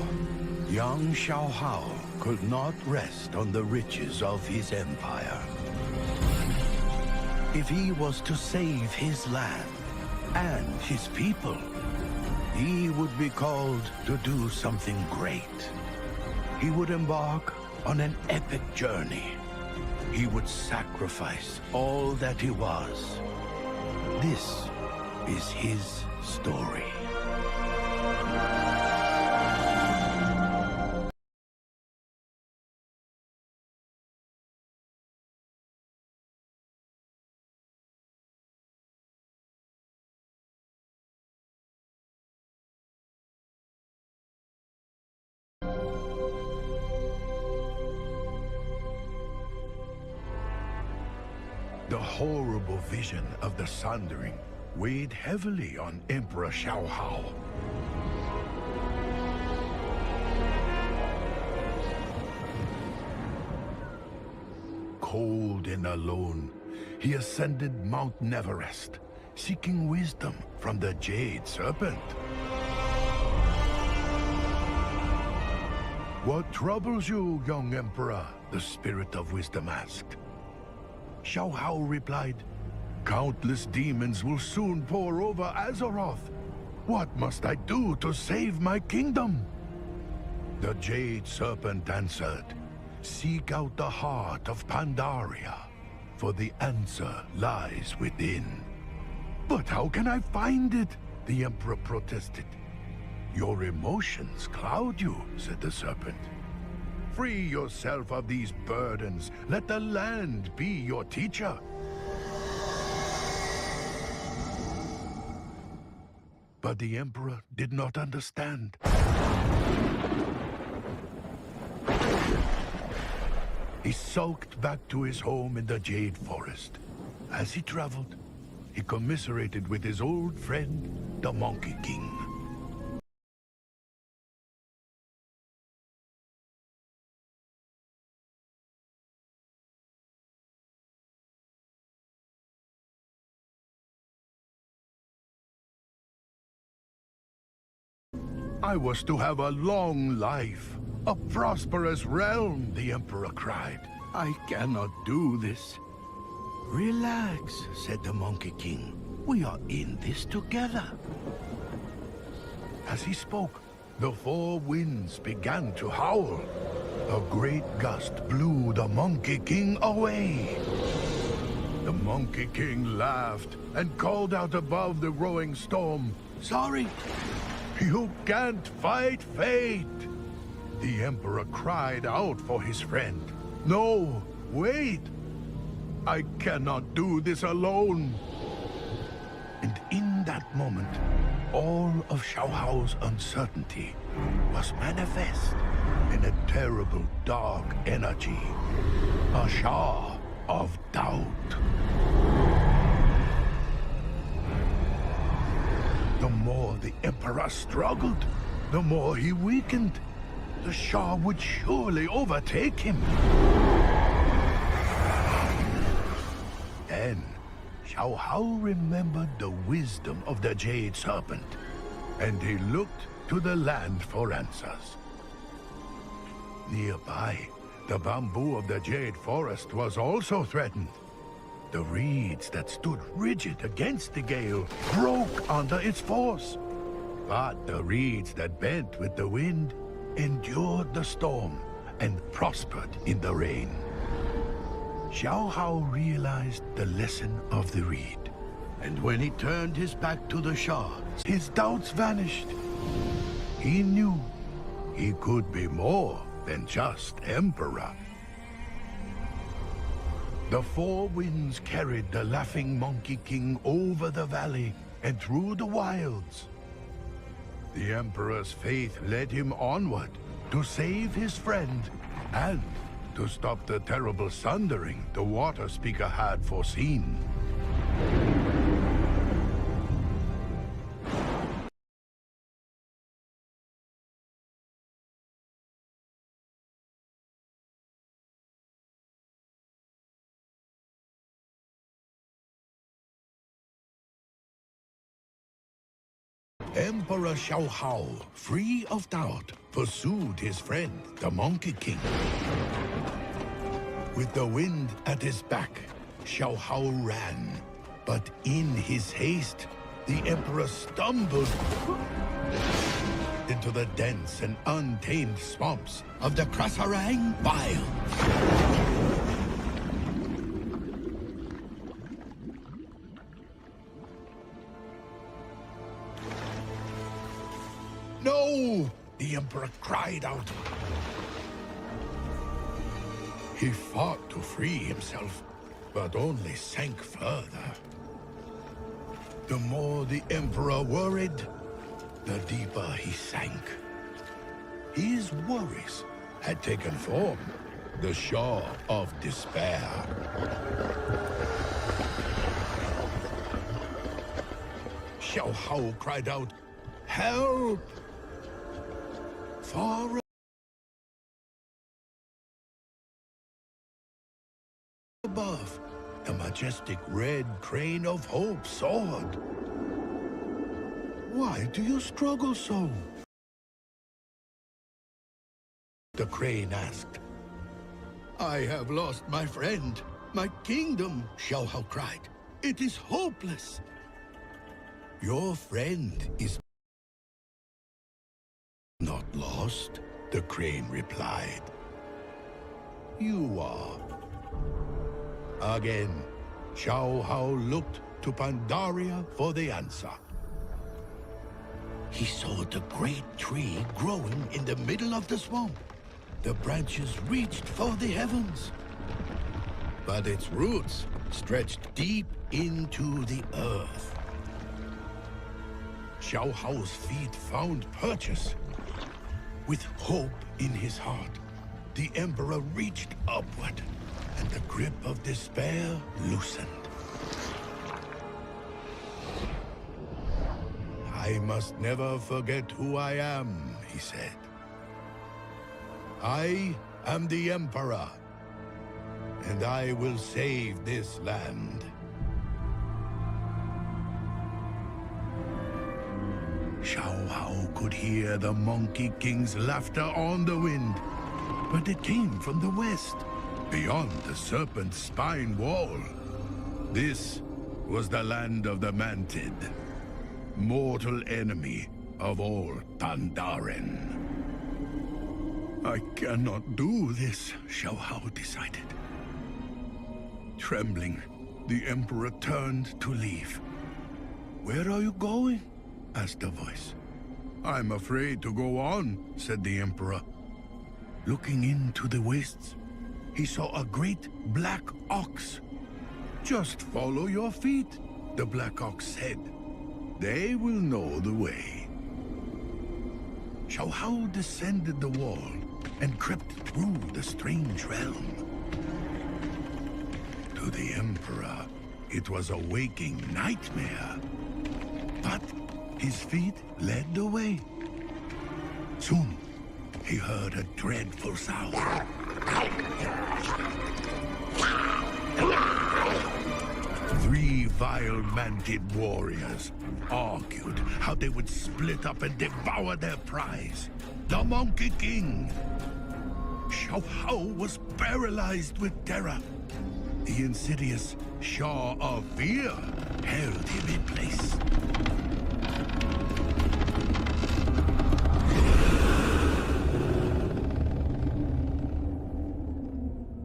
young Xiao Hao could not rest on the riches of his empire. If he was to save his land and his people, he would be called to do something great. He would embark on an epic journey. He would sacrifice all that he was. This is his story. The horrible vision of the Sundering weighed heavily on Emperor Xiao Hao. Cold and alone, he ascended Mount Neverest, seeking wisdom from the Jade Serpent. "What troubles you, young Emperor?" the Spirit of Wisdom asked. Xiao Hao replied, "Countless demons will soon pour over Azeroth. What must I do to save my kingdom?" The Jade Serpent answered, "Seek out the heart of Pandaria, for the answer lies within." "But how can I find it?" the Emperor protested. "Your emotions cloud you," said the serpent. "Free yourself of these burdens. Let the land be your teacher." But the Emperor did not understand. He sulked back to his home in the Jade Forest. As he traveled, he commiserated with his old friend, the Monkey King. "I was to have a long life, a prosperous realm," the Emperor cried. "I cannot do this." "Relax," said the Monkey King. "We are in this together." As he spoke, the four winds began to howl. A great gust blew the Monkey King away. The Monkey King laughed and called out above the growing storm, "Sorry, you can't fight fate." The Emperor cried out for his friend. "No, wait! I cannot do this alone." And in that moment, all of Xiaohao's uncertainty was manifest in a terrible dark energy, a Sha of doubt. The more the Emperor struggled, the more he weakened. The Sha would surely overtake him. Then, Xiaohao remembered the wisdom of the Jade Serpent, and he looked to the land for answers. Nearby, the bamboo of the Jade Forest was also threatened. The reeds that stood rigid against the gale broke under its force. But the reeds that bent with the wind endured the storm and prospered in the rain. Xiaohao realized the lesson of the reed, and when he turned his back to the Sha, his doubts vanished. He knew he could be more than just Emperor. The four winds carried the Laughing Monkey King over the valley and through the wilds. The Emperor's faith led him onward to save his friend and to stop the terrible sundering the Water Speaker had foreseen. Emperor Xiaohao, free of doubt, pursued his friend, the Monkey King. With the wind at his back, Xiaohao ran. But in his haste, the Emperor stumbled into the dense and untamed swamps of the Krasarang Vile. "No!" the Emperor cried out. He fought to free himself, but only sank further. The more the Emperor worried, the deeper he sank. His worries had taken form, the Sha of despair. Xiaohao cried out, "Help!" Far above, the majestic red crane of hope soared. "Why do you struggle so?" the crane asked. "I have lost my friend, my kingdom," Xiaohao cried. "It is hopeless." "Your friend is not lost," the crane replied. "You are." Again, Xiaohao looked to Pandaria for the answer. He saw the great tree growing in the middle of the swamp. The branches reached for the heavens, but its roots stretched deep into the earth. Xiaohao's feet found purchase. With hope in his heart, the Emperor reached upward, and the grip of despair loosened. "I must never forget who I am," he said. "I am the Emperor, and I will save this land." Xiaohao could hear the Monkey King's laughter on the wind, but it came from the west, beyond the Serpent's Spine wall. This was the land of the Mantid, mortal enemy of all Pandaren. I cannot do this, Xiao Hao decided. Trembling, the Emperor turned to leave. "Where are you going?" asked a voice. "I'm afraid to go on," said the Emperor. Looking into the wastes, he saw a great black ox. "Just follow your feet," the black ox said. "They will know the way." Xiao Hao descended the wall and crept through the strange realm. To the Emperor, it was a waking nightmare. But his feet led the way. Soon, he heard a dreadful sound. 3 vile manted warriors argued how they would split up and devour their prize, the Monkey King. Xiao Hao was paralyzed with terror. The insidious Shaw of Fear held him in place.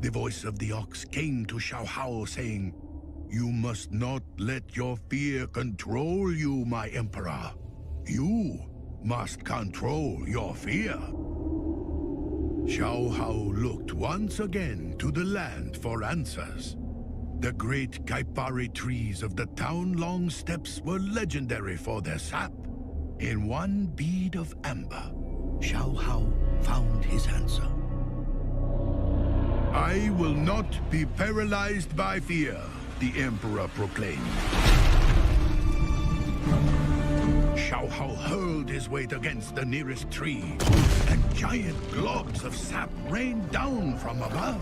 The voice of the ox came to Xiao Hao, saying, "You must not let your fear control you, my Emperor. You must control your fear." Xiao Hao looked once again to the land for answers. The great Kaipari trees of the town-long steppes were legendary for their sap. In one bead of amber, Xiao Hao found his answer. "I will not be paralyzed by fear," the Emperor proclaimed. Xiao Hao hurled his weight against the nearest tree, and giant globs of sap rained down from above.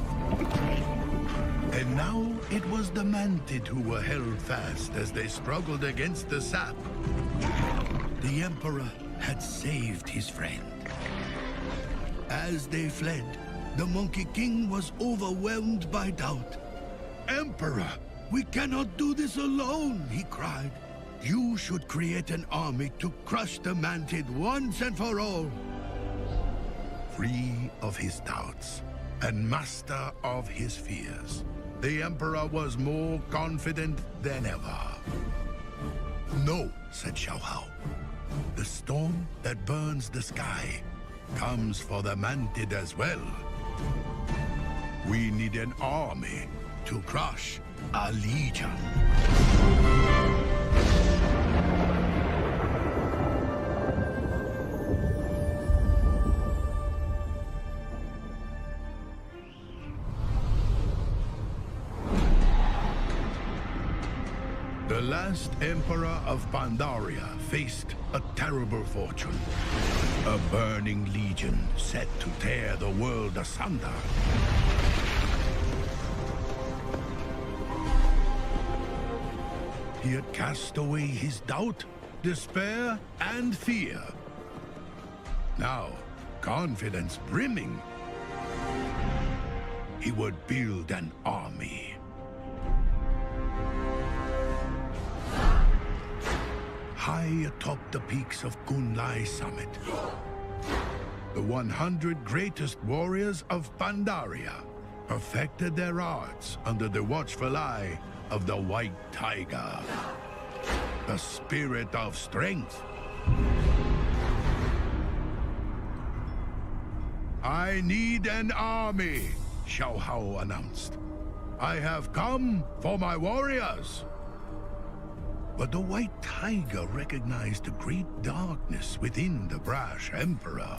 And now it was the Mantid who were held fast as they struggled against the sap. The Emperor had saved his friend. As they fled, the Monkey King was overwhelmed by doubt. "Emperor, we cannot do this alone," he cried. "You should create an army to crush the Mantid once and for all." Free of his doubts and master of his fears, the Emperor was more confident than ever. "No," said Xiao Hao. "The storm that burns the sky comes for the Mantid as well. We need an army to crush a legion." The last Emperor of Pandaria faced a terrible fortune. A burning legion set to tear the world asunder. He had cast away his doubt, despair, and fear. Now, confidence brimming, he would build an army. High atop the peaks of Kunlai Summit, the 100 greatest warriors of Pandaria perfected their arts under the watchful eye of the White Tiger, the spirit of strength. "I need an army," Xiao Hao announced. "I have come for my warriors." But the White Tiger recognized the great darkness within the brash Emperor.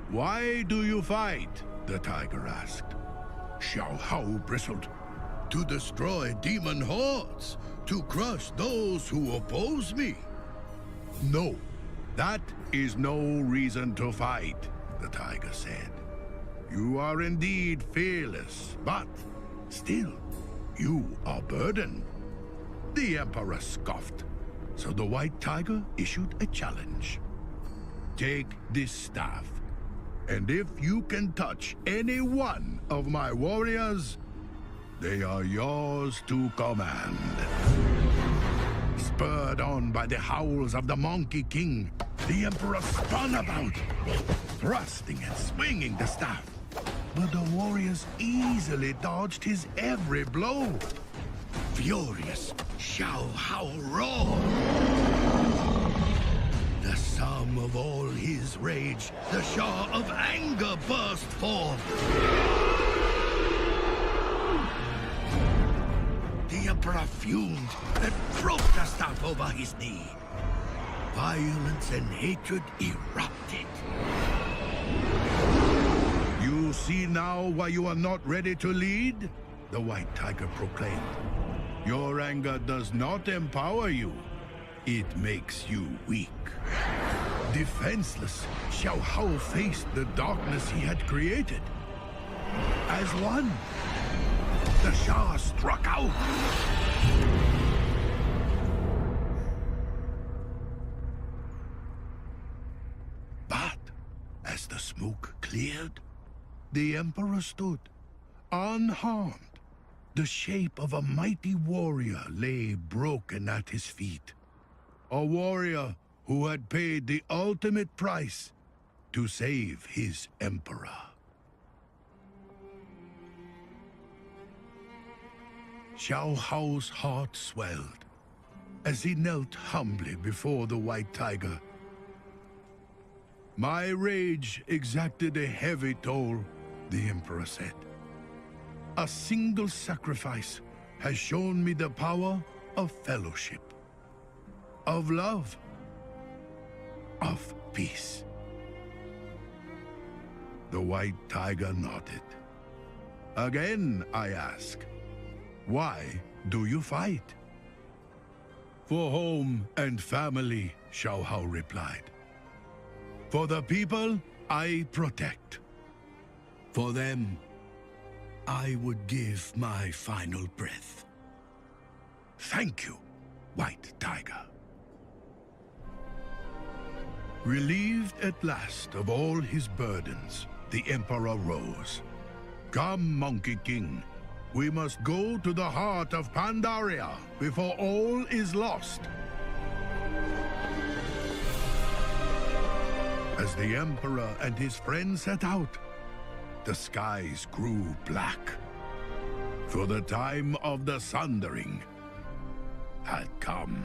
"Why do you fight?" the tiger asked. Xiao Hao bristled. "To destroy demon hordes, to crush those who oppose me." "No, that is no reason to fight," the tiger said. "You are indeed fearless, but still, you are burdened." The Emperor scoffed, so the White Tiger issued a challenge. "Take this staff, and if you can touch any one of my warriors, they are yours to command." Spurred on by the howls of the Monkey King, the Emperor spun about, thrusting and swinging the staff. But the warriors easily dodged his every blow. Furious, Xiao Hao roared. The sum of all his rage, the Shah of anger burst forth. The Emperor fumed and broke the staff over his knee. Violence and hatred erupted. You see now why you are not ready to lead? The White Tiger proclaimed. Your anger does not empower you. It makes you weak. Defenseless, Xiao Hao faced the darkness he had created. As one, the Shah struck out. But as the smoke cleared, the Emperor stood, unharmed. The shape of a mighty warrior lay broken at his feet. A warrior who had paid the ultimate price to save his Emperor. Xiao Hao's heart swelled as he knelt humbly before the White Tiger. My rage exacted a heavy toll, the Emperor said. A single sacrifice has shown me the power of fellowship, of love, of peace. The White Tiger nodded. Again, I ask, why do you fight? For home and family, Xiao Hao replied. For the people I protect. For them, I would give my final breath. Thank you, White Tiger. Relieved at last of all his burdens, the Emperor rose. Come, Monkey King. We must go to the heart of Pandaria before all is lost. As the Emperor and his friends set out, the skies grew black, for the time of the Sundering had come.